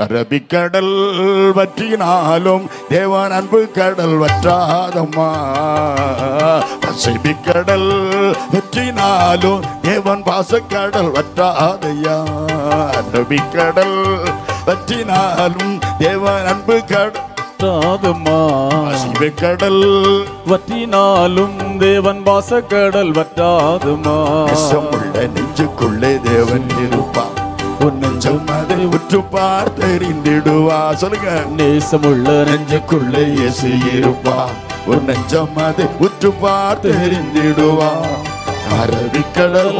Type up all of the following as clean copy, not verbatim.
அரபிக்கடல் வற்றினாலும் தேவன் அன்பு கடல் வற்றாதம்மா. பசிபிக்கடல் வற்றினாலும் தேவன் பாசக்கடல் வற்றாதையா. அரபிக்கடல் வற்றினாலும் தேவன் அன்பு கடல் கடல் வற்றினாலும் தேவன் வாசக்கடல் வற்றாதுமா. நேசமுள்ள நெஞ்சுக்குள்ளே தேவன் இருப்பார், உன் நெஞ்சம் அதை உற்று பார்த்தறிந்திடுவா. சொல்லுங்க. நேசமுள்ள நெஞ்சுக்குள்ளே இயேசு இருப்பார், உன் நெஞ்சம் அதை உற்று பார்த்தறிந்திடுவா. அரபிக்கடல்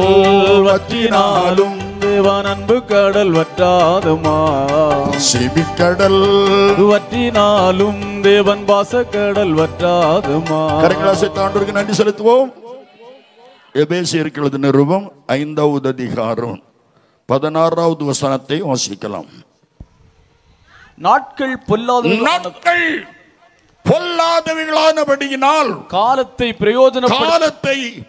வற்றினாலும் தேவன் அன்பு கடல் வற்றாதுமா. சிபிக்கடல் வற்றினாலும் தேவன் வாசக்கடல் வற்றாதுமா. கரங்களை ஆண்டவருக்கு நன்றி செலுத்துவோம். எபேசியருக்கு எழுதின நிருபம் 5வது அதிகாரம் 16வது வசனத்தை வாசிக்கலாம். நாட்கள் பொல்லாதவைகளானபடியினால் காலத்தை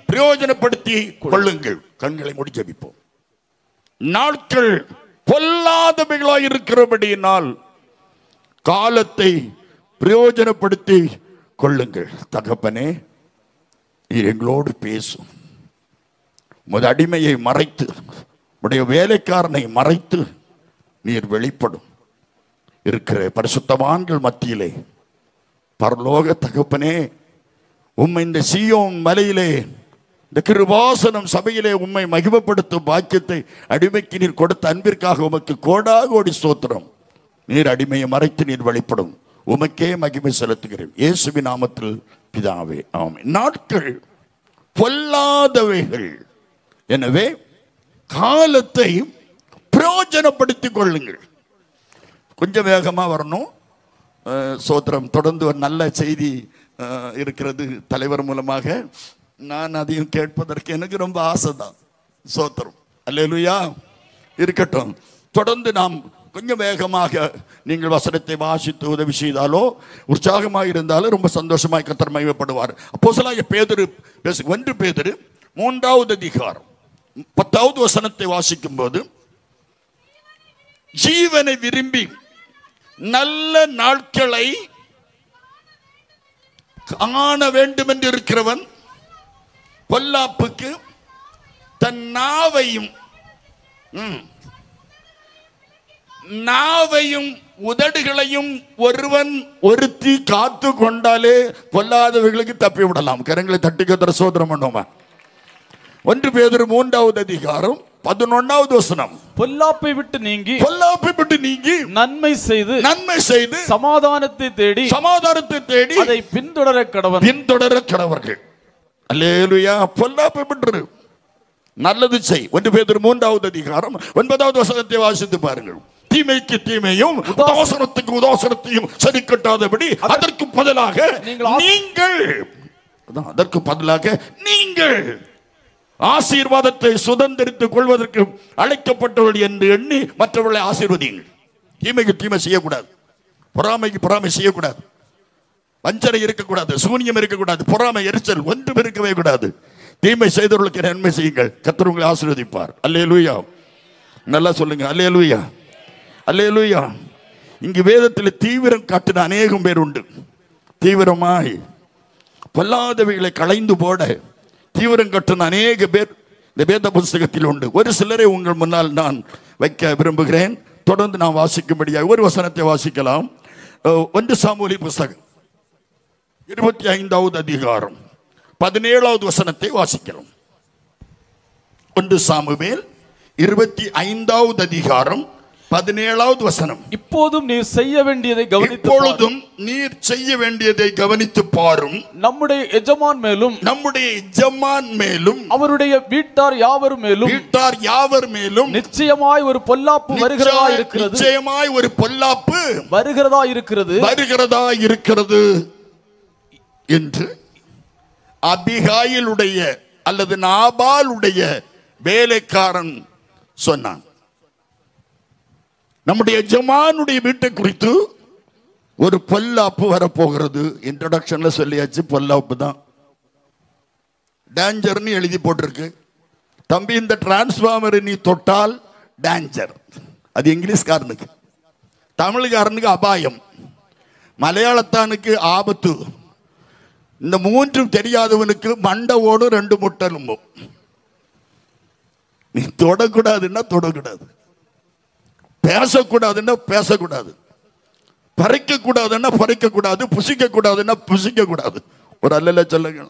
பிரயோஜனப்படுத்தி கொள்ளுங்கள். கண்களை மூடி ஜெபிப்போம். நாட்கள் பொல்லாதவைகளாய் இருக்கிறபடியினால் காலத்தை பிரயோஜனப்படுத்தி கொள்ளுங்கள். தகப்பனே, நீர் எங்களோடு பேசும். உமது அடிமையை மறைத்து, உடைய வேலைக்காரனை மறைத்து நீர் வெளிப்படும். இருக்கிற பரிசுத்தவான்கள் மத்தியிலே பரலோக தகப்பனே, உம்மை இந்த சீயோன் மலையிலே, இந்த கிருபாசனம் சபையிலே உம்மை மகிமைப்படுத்தும் பாக்கியத்தை அடிமைக்கு நீர் கொடுத்த அன்பிற்காக உமக்கு கோடாகோடி ஸ்தோத்திரம். நீர் அடிமையை மறைத்து நீர் வெளிப்படும். உமக்கே மகிமை செலுத்துகிறேன் இயேசுவின் நாமத்தில் பிதாவே, ஆமென். நாட்கள் பொல்லாதவைகள், எனவே காலத்தை பிரயோஜனப்படுத்திக் கொள்ளுங்கள். கொஞ்சம் வேகமாக வரணும். சோத்திரம். தொடர்ந்து ஒரு நல்ல செய்தி இருக்கிறது தலைவர் மூலமாக. நான் அதையும் கேட்பதற்கு எனக்கு ரொம்ப ஆசைதான். சோத்திரம். அல்லேலூயா. இருக்கட்டும். தொடர்ந்து நாம் கொஞ்சம் வேகமாக நீங்கள் வசனத்தை வாசித்து உதவி செய்தாலோ, உற்சாகமாக இருந்தாலோ ரொம்ப சந்தோஷமாக கர்த்தர் மகிமைப்படுவார். அப்போஸ்தலனாகிய பேதுரு 1 பேதுரு 3வது அதிகாரம் 10வது வசனத்தை வாசிக்கும் போது, ஜீவனை விரும்பி நல்ல நாட்களை காண வேண்டும் என்று இருக்கிறவன் பொல்லாப்புக்கு தன் நாவையும் உதடுகளையும் ஒருத்தி காத்து கொண்டாலே பொல்லாதவர்களுக்கு தப்பி விடலாம். கரங்களை தட்டி கர்த்தரை ஸ்தோத்திரம் பண்ணுவோமா. 1 பேதுரு 3வது அதிகாரம் 11வது வசனம். பொல்லாப்பை விட்டு நீங்கி நன்மை செய்து சமாதானத்தை தேடி அதை பின்தொடர கடவர்கள். அல்லேலூயா. பொல்லாப்பை விட்டு நல்லது செய். 1 பேதுரு 3வது அதிகாரம் 9வது வசனத்தை வாசித்து பாருங்கள். தீமைக்கு தீமையும் உதாசனத்தையும் சரி கட்டாதபடி அதற்கு பதிலாக நீங்கள் ஆசீர்வாதத்தை சுதந்திரித்துக் கொள்வதற்கு அழைக்கப்பட்டவர்கள் என்று எண்ணி மற்றவர்களை ஆசீர்வதியுங்கள். தீமைக்கு தீமை செய்யக்கூடாது, பொறாமைக்கு பொறாமை செய்யக்கூடாது, வஞ்சனை இருக்கக்கூடாது, சூனியம் இருக்கக்கூடாது, பொறாமை எரிச்சல் ஒன்றும் இருக்கவே கூடாது. தீமை செய்தவர்களுக்கு நன்மை செய்யுங்கள், கர்த்தர் உங்களை ஆசீர்வதிப்பார். அல்லேலூயா. நல்லா சொல்லுங்க. அல்லேலூயா. அல்லேலூயா. இங்கு வேதத்தில் தீவிரம் காட்டின அநேகம் பேர் உண்டு. தீவிரமாய் பொல்லாதவைகளை களைந்து போட தீவிரம் கட்டின அநேக பேர் இந்த வேத புஸ்தகத்தில் உண்டு. ஒரு சிலரை உங்கள் முன்னால் நான் வைக்க விரும்புகிறேன். தொடர்ந்து நாம் வாசிக்கும்படியாக ஒரு வசனத்தை வாசிக்கலாம். 1 சாமுவேல் புஸ்தகம் 25வது அதிகாரம் 17வது வசனத்தை வாசிக்கலாம். 1 சாமுவேல் 25வது அதிகாரம் 17வது வசனம். இப்போதும் நீர் செய்ய வேண்டியதை கவனித்து பாரும். நம்முடைய எஜமான் மேலும் அவருடைய வீட்டார் யாவர் மேலும் நிச்சயமாய் ஒரு பொல்லாப்பு வருகிறதா இருக்கிறது என்று அபிகாயிலுடைய அல்லது நாபாலுடைய வேலைக்காரன் சொன்னான். நம்முடைய எஜமானுடைய வீட்டை குறித்து ஒரு பொல்லாப்பு வரப்போகிறது. இன்ட்ரோடக்ஷன்ல சொல்லியாச்சு. பொல்லாப்பு தான் டேஞ்சர்னு எழுதி போட்டிருக்கு. தம்பி, இந்த டிரான்ஸ்பார்மரை நீ தொட்டால் டேஞ்சர். அது இங்கிலீஷ்காரனுக்கு. தமிழ்காரனுக்கு அபாயம், மலையாளத்தானுக்கு ஆபத்து, இந்த மூன்றும் தெரியாதவனுக்கு மண்டை ஓடும் 2 முட்டலும்பும். நீ தொடக்கூடாதுன்னா தொடக்கூடாது, பேசக்கூடாதுன்னா பேசக்கூடாது, பறிக்க கூடாதுன்னா பறிக்க கூடாது, புசிக்க கூடாதுன்னா புசிக்க கூடாது. ஒரு அல்லல சொல்லுங்க.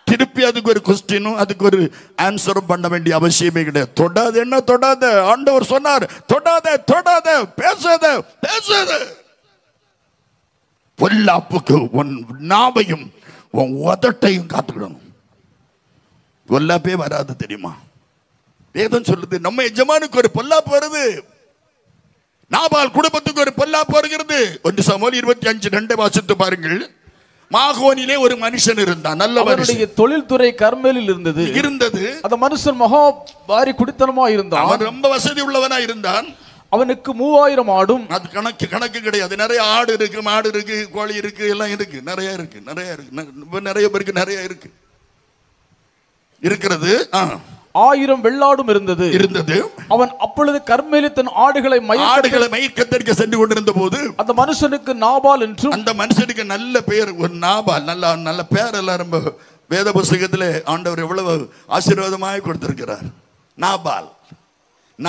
திருப்பி அதுக்கு ஒரு கொஸ்டினும் அதுக்கு ஒரு ஆன்சரும் பண்ண வேண்டிய அவசியமே கிடையாது. தொடாது என்ன தொடாத, ஆண்டவர் சொன்னார் தொடாத தொடாத, பேசாத பேசாத. பொல்லாப்புக்கு உன் நாவையும் உன் உதட்டையும் காத்துக்கிடணும். பொல்லாப்பே வராது தெரியுமா? வேதம் சொல்லுது நம்ம எஜமானுக்கு ஒரு பொல்லாப்பு வருது, நாபால் குடும்பத்துக்கு ஒரு பொல்லாப்பு வருகிறது. 1 சாமுவேல் 25:2 வாசித்து பாருங்கள். மாகோனிலே ஒரு மனுஷன் இருந்தான், நல்ல மனுஷன். தொழில்துறை கர்மேலில் இருந்தது. அந்த மனுஷன் மகா பாரி குடித்தனமா இருந்தான். அவன் ரொம்ப வசதி உள்ளவனா இருந்தான். அவனுக்கு 3000 ஆடும். அது கணக்கு கிடையாது. நிறைய ஆடு இருக்கு, மாடு இருக்கு, கோழி இருக்கு, எல்லாம் இருக்கு, நிறைய இருக்கு, நிறைய பேருக்கு நிறைய இருக்கு இருக்கிறது. 1000 வெள்ளாடும் இருந்தது. அவன் அப்பொழுது கர்மேலில் தன் ஆடுகளை மயிர்கத்தரிக்க சென்று கொண்டிருந்த போது அந்த மனுஷனுக்கு நாபால் என்றும், அந்த மனுஷனுக்கு நல்ல பெயர், ஒரு நாபால், நல்ல பெயர். எல்லாம் ரொம்ப வேத புஸ்தகத்திலே ஆண்டவர் எவ்வளவு ஆசீர்வாதமாய் கொடுத்திருக்கிறார்.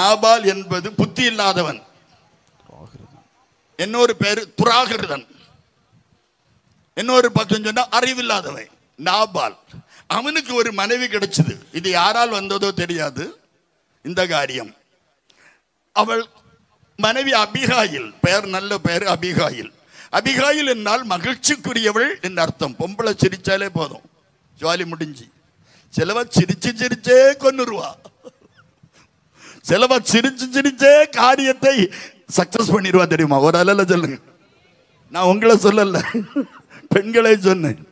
நாபால் என்பது புத்தி இல்லாதவன். இன்னொரு பேர் துராகிருதன், இன்னொரு பக்கம் சொன்னா அறிவில்லாதவன். நாபால் அவனுக்கு ஒரு மனைவி கிடைச்சது. இது யாரால் வந்ததோ தெரியாது இந்த காரியம். அவள் மனைவி அபிகாயில், பெயர் நல்ல பெயர் அபிகாயில். அபிகாயில் என்றால் மகிழ்ச்சிக்குரியவள் என்று அர்த்தம். பொம்பளை சிரிச்சாலே போதும், ஜாலி முடிஞ்சு. சிலவ சிரிச்சே கொன்னுருவா, சிலவ சிரிச்சே காரியத்தை சக்சஸ் பண்ணிடுவா தெரியுமா? ஒரு அல்ல சொல்லுங்க, நான் உங்களை சொல்லல, பெண்களை சொன்னேன்.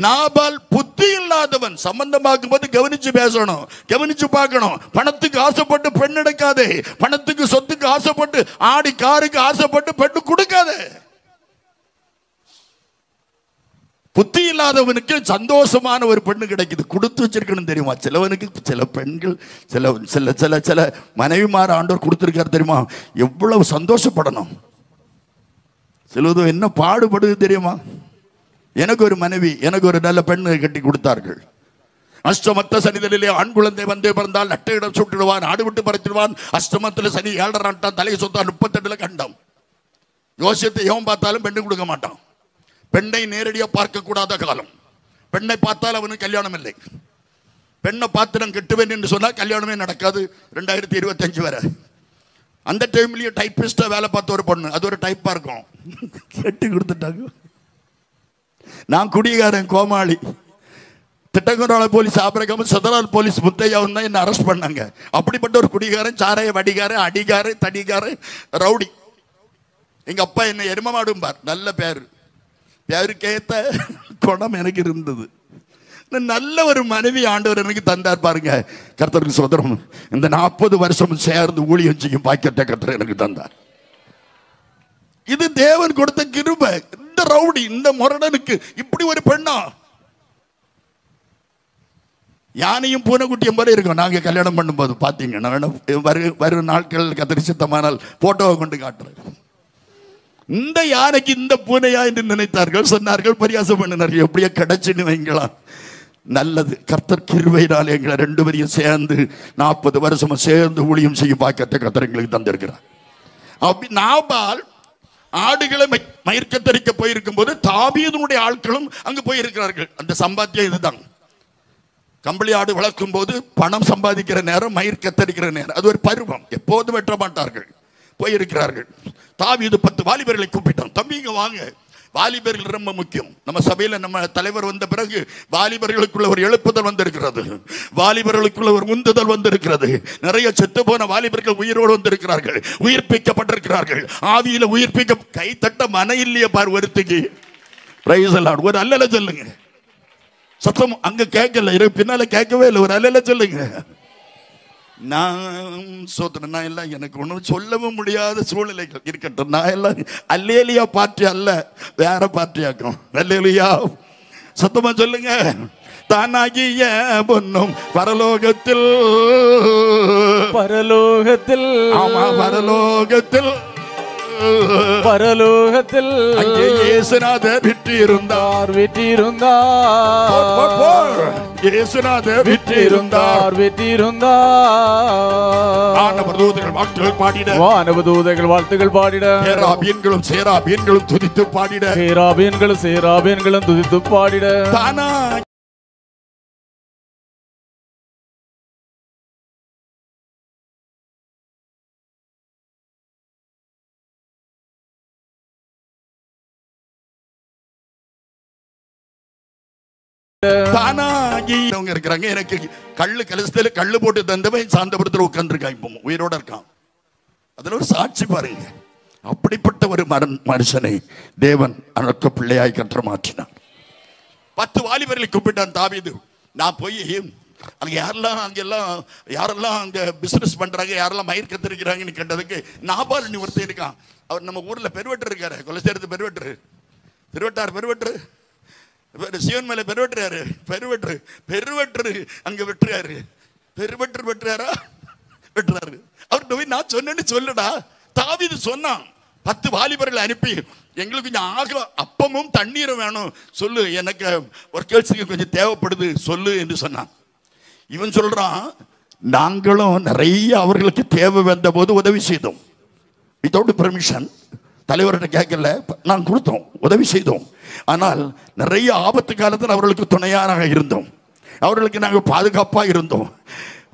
நாபால் புத்தி இல்லாதவன். சம்பந்தமாக்கும் போது கவனிச்சு பேசணும், கவனிச்சு பார்க்கணும். பணத்துக்கு ஆசைப்பட்டு பெண் எடுக்காதே, பணத்துக்கு சொத்துக்கு ஆசைப்பட்டு ஆடி காருக்கு ஆசைப்பட்டு பெண்ணு கொடுக்காதே. புத்தி இல்லாதவனுக்கு சந்தோஷமான ஒரு பெண்ணு கிடைக்குது, கொடுத்து வச்சிருக்கணும் தெரியுமா? சிலவனுக்கு சில பெண்கள் சில சில சில சில மனைவிமார் ஆண்டவர் கொடுத்திருக்காரு தெரியுமா? எவ்வளவு சந்தோஷப்படணும். சிலது என்ன பாடுபடுது தெரியுமா? எனக்கு ஒரு மனைவி, எனக்கு ஒரு நல்ல பெண்ணை கட்டி கொடுத்தார்கள். அஷ்டமத்த சனிதலிலே ஆண் குழந்தை வந்து பிறந்தால் நட்டையிடம் சுட்டுடுவான், ஆடு விட்டு பறிச்சிடுவான். அஷ்டமத்தில் சனி 7.5 நாட்டான், தலையை சொத்தான் 38 கண்டம். யோசியத்தை எவன் பார்த்தாலும் பெண்ணு கொடுக்க மாட்டான். பெண்ணை நேரடியாக பார்க்க கூடாத காலம். பெண்ணை பார்த்தால் அவனுக்கு கல்யாணம் இல்லை. பெண்ணை பார்த்து நான் கெட்டுவேன் என்று சொன்னால் கல்யாணமே நடக்காது 2025 வரை. அந்த டைம்லயே டைப்பிஸ்டா வேலை பார்த்த ஒரு பொண்ணு, அது ஒரு டைப்பா இருக்கும், கட்டி கொடுத்துட்டாங்க. நான் குடிகாரன், கோமாளி. திட்டக்குறள போலீஸ் ஆபரகம், சதரால் போலீஸ் முத்தையாவும் தான் என்ன அரெஸ்ட் பண்ணாங்க. அப்படிப்பட்ட ஒரு குடிகாரன், சாரைய வடிகாரன், அடிகாரன், தடிகாரன், ரவுடி. எங்க அப்பா என்ன எரும மாடும்பார். நல்ல பேரு, பேருக்கேத்த குணம் எனக்கு இருந்தது. நல்ல ஒரு மனைவி ஆண்டவர் எனக்கு தந்தார் பாருங்க. கர்த்தருக்கு சோதரம். இந்த 40 வருஷம் சேர்ந்து ஊழியம் செய்யும் பாக்கியத்தை கர்த்தர் எனக்கு தந்தார். இது தேவன் கொடுத்த கிருபை. இந்த ரவுடி, இந்த முரடனுக்கு இப்படி ஒரு பெண்ணா? யானையும் பூனைக்குட்டியும் போல இருக்கும். நாங்க கல்யாணம் பண்ணும்போது பாத்தீங்க, நான் வரும் நாட்கள் கத்திரி சித்தமானால் போட்டோவை கொண்டு காட்டுறேன். இந்த யானைக்கு இந்த பூனையா என்று நினைத்தார்கள், சொன்னார்கள், பரியாசம் பண்ணினார்கள். எப்படியோ கிடைச்சுன்னு வைங்களாம். நல்லது, கர்த்தர் கிருபையினால் எங்களை 2 பேரையும் சேர்ந்து 40 வருஷமா சேர்ந்து ஊழியம் செய்யும் பாக்கியத்தை கர்த்தர் எங்களுக்கு தந்திருக்கிறார். நாபால் ஆடுகளை மயிர்கத்தரிக்க போயிருக்கும் போது தாவீதுடைய ஆட்களும் அங்கு போயிருக்கிறார்கள். அந்த சம்பாத்தியம் இதுதான். கம்பளி ஆடு வளர்க்கும் போது பணம் சம்பாதிக்கிற நேரம், மயிர் கத்தரிக்கிற நேரம், அது ஒரு பருவம். எப்போதும் வெட்ட மாட்டார்கள். போயிருக்கிறார்கள். தாவீது 10 வாலிபர்களை கூப்பிட்டான். தம்பிங்க வாங்க, வாலிபர்கள் ரொம்ப முக்கியம். நம்ம சபையில நம்ம தலைவர் வந்த பிறகு வாலிபர்களுக்குள்ள ஒரு எழுப்புதல் வந்திருக்கிறது, வாலிபர்களுக்குள்ள ஒரு உந்துதல் வந்திருக்கிறது. நிறைய செத்து போன வாலிபர்கள் உயிரோடு வந்திருக்கிறார்கள், உயிர்ப்பிக்கப்பட்டிருக்கிறார்கள். ஆவியில உயிர்ப்பிக்க கை தட்ட மன இல்லையே பார் ஒருத்திக்கு. Praise the Lord. ஒரு அல்லல சொல்லுங்க. சத்தம் அங்க கேட்கல, பின்னால கேட்கவே இல்லை. ஒரு அல்லல சொல்லுங்க. நான் சோதனை எல்லாம் எனக்கு ஒன்றும் சொல்லவும் முடியாத சூழ்நிலைகள் இருக்கட்டும். நான் எல்லாம் அல்லேலியா பார்ட்டி அல்ல, வேற பார்ட்டியாக்கும். அல்லேலியா சத்தமா சொல்லுங்க. தானாகிய பொன்னும் பரலோகத்தில், பரலோகத்தில், ஆமா பரலோகத்தில் பரலோகத்தில் அங்கே இயேசுநாதர் விற்றிருந்தார் இயேசுநாதர் விற்றிருந்தார் வானவதூதர்கள் வாழ்த்துகள் பாடிட வாழ்த்துகள் பாடிட சேராபீன்களும் துதித்து பாடிட சேராபீன்களும் துதித்து பாடிட தானா இருக்கிறாங்க. எனக்கு கள்ளு கலசத்துல கள்ளு போட்டு தந்தவன் சாந்தபுரத்தில் உட்கார்ந்துருக்கான், இப்போ உயிரோட இருக்கான். அதுல ஒரு சாட்சி பாருங்க. அப்படிப்பட்ட ஒரு மனுஷனை தேவன் அனக்க பிள்ளையாய் கற்ற மாற்றினான். 10 வாலிபர்களை கூப்பிட்டான் தாவீது. நான் போய் அங்க யாரெல்லாம் அங்க பிசினஸ் பண்றாங்க, யாரெல்லாம் மயிர் கத்திருக்கிறாங்கன்னு கேட்டதுக்கு நாபால் ஒருத்தர் இருக்கான். அவர் நம்ம ஊர்ல பெருவெட்டு இருக்காரு, கொலசேரத்து பெருவெட்டார் சிவன் மேல பெருவெட்டு அங்க வெட்டுறாரு. வெட்டுறாரு. அவர்கிட்ட போய் நான் சொன்னேன்னு சொல்லுடா. தாவீது சொன்னான், 10 வாலிபர்களை அனுப்பி எங்களுக்கு கொஞ்சம் அப்பமும் தண்ணீரும் வேணும் சொல்லு, எனக்கு ஒரு கேள்விக்கு கொஞ்சம் தேவைப்படுது சொல்லு என்று சொன்னான். இவன் சொல்றான், நாங்களும் நிறைய அவர்களுக்கு தேவை வந்த போது உதவி செய்தோம், வித்தவுட் பெர்மிஷன், தலைவர்கிட்ட கேட்கல, நான் கொடுத்தோம், உதவி செய்தோம். ஆனால் நிறைய ஆபத்து காலத்தில் அவர்களுக்கு துணையாக இருந்தோம், அவர்களுக்கு நாங்கள் பாதுகாப்பாக இருந்தோம்.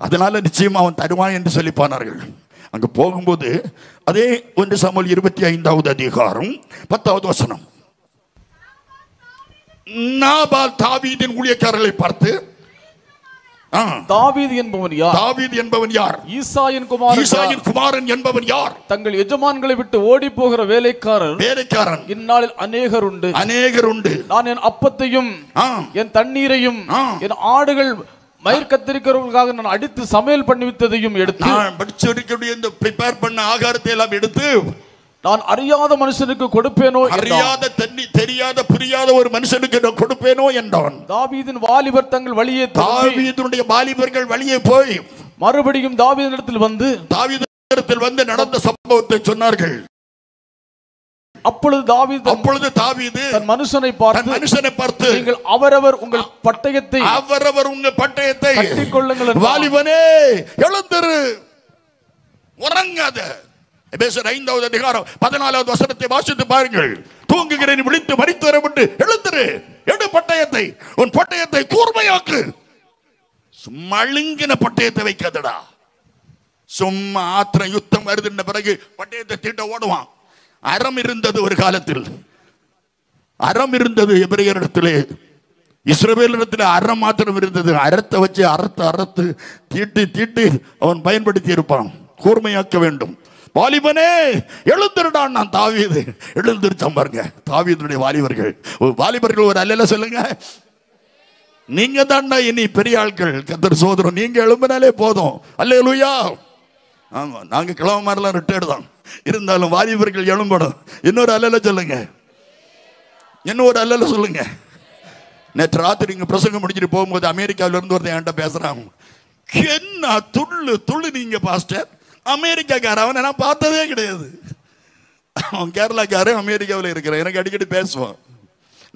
அதனால நிச்சயமா அவன் தருவான் என்று சொல்லி போனார்கள். அங்கு போகும்போது அதே 1 சாமுவேல் 25வது அதிகாரம் 10வது வசனம், நாபால் தாவீதின் ஊழியக்காரர்களை பார்த்து, தாவீது என்பவன் யார்? ஈசாயின் குமாரன் என்பவன் யார்? தங்கள் எஜமான்களை விட்டு ஓடி போகிற வேலைக்காரன் இந்நாளில் அநேகர் உண்டு. நான் என் அப்பத்தையும் என் தண்ணீரையும் என் ஆடுகள் மயிர் கத்திரிக்கிறவர்களுக்காக நான் அடித்து சமையல் பண்ணிவிட்டதையும் எடுத்து, இந்த ப்ரிப்பேர் பண்ண ஆகாரத்தை எல்லாம் எடுத்து நான் அறியாத மனுஷனுக்கு கொடுப்பேனோ, அறியாத தெரியாத புரியாத ஒரு மனுஷனுக்கு நான் கொடுப்பேனோ என்றான். தாவீதின் வாலிபர் தங்கள் வழியே, தாவீதுடைய வாலிபர்கள் வழியே போய் மறுபடியும் தாவீதினிடத்தில் வந்து நடந்த சம்பவத்தை சொன்னார்கள். அப்பொழுது தாவீது தன் மனுஷனை பார்த்து, நீங்கள் அவரவர் உங்கள் பட்டயத்தை கட்டிக் கொள்ளுங்கள், வாலிபனே எழுந்திரு, உறங்காத. எபேசியர் 5வது அதிகாரம் 14வது வசனத்தை வாசித்து பாருங்கள். தூங்குகிறேன் விழித்து மரித்து வரப்பட்டு எழுந்திரு, எடு பட்டயத்தை, உன் பட்டயத்தை கூர்மையாக்கு. மழுங்கின பட்டயத்தை வைக்காதடா. சும்மா ஆத்திரம் யுத்தம் வருதுன்ற பிறகு பட்டயத்தை தீட்ட ஓடுவான். அறம் இருந்தது ஒரு காலத்தில், அறம் இருந்தது எபிரேயரிடத்திலே, இஸ்ரவேலிடத்தில் அறம் மாத்திரம் இருந்தது. அறத்தை வச்சு அறுத்து தீட்டி அவன் பயன்படுத்தி இருப்பான். கூர்மையாக்க வேண்டும். வாலிபனே எழுந்திருடான். நான் தாவீது எழுந்திருச்சான் பாருங்க. தாவீதுடைய வாலிபர்கள் ஒரு அல்லல சொல்லுங்க. நீங்க தான்டா இனி பெரிய ஆட்கள், கர்த்தர் சோதரம். நீங்க எழும்பினாலே போதும். அல்லேலூயா. ஆமா, நாங்க கிழமை மாதிரிலாம் ரிட்டையர்டு தான், இருந்தாலும் வாலிபர்கள் எழும்பணும். இன்னொரு அல்லல சொல்லுங்க, நேற்று ராத்திரி இங்க பிரசங்கம் முடிச்சுட்டு போகும்போது அமெரிக்காவில இருந்து ஒருத்தன் என்கிட்ட பேசுறான். என்ன துள்ளு நீங்க பாஸ்டர், அமெரிக்காக்கார அவனை நான் பார்த்ததே கிடையாது. அவன் கேரளாக்காரன், அமெரிக்காவில் இருக்கிறான். எனக்கு அடிக்கடி பேசுவான்.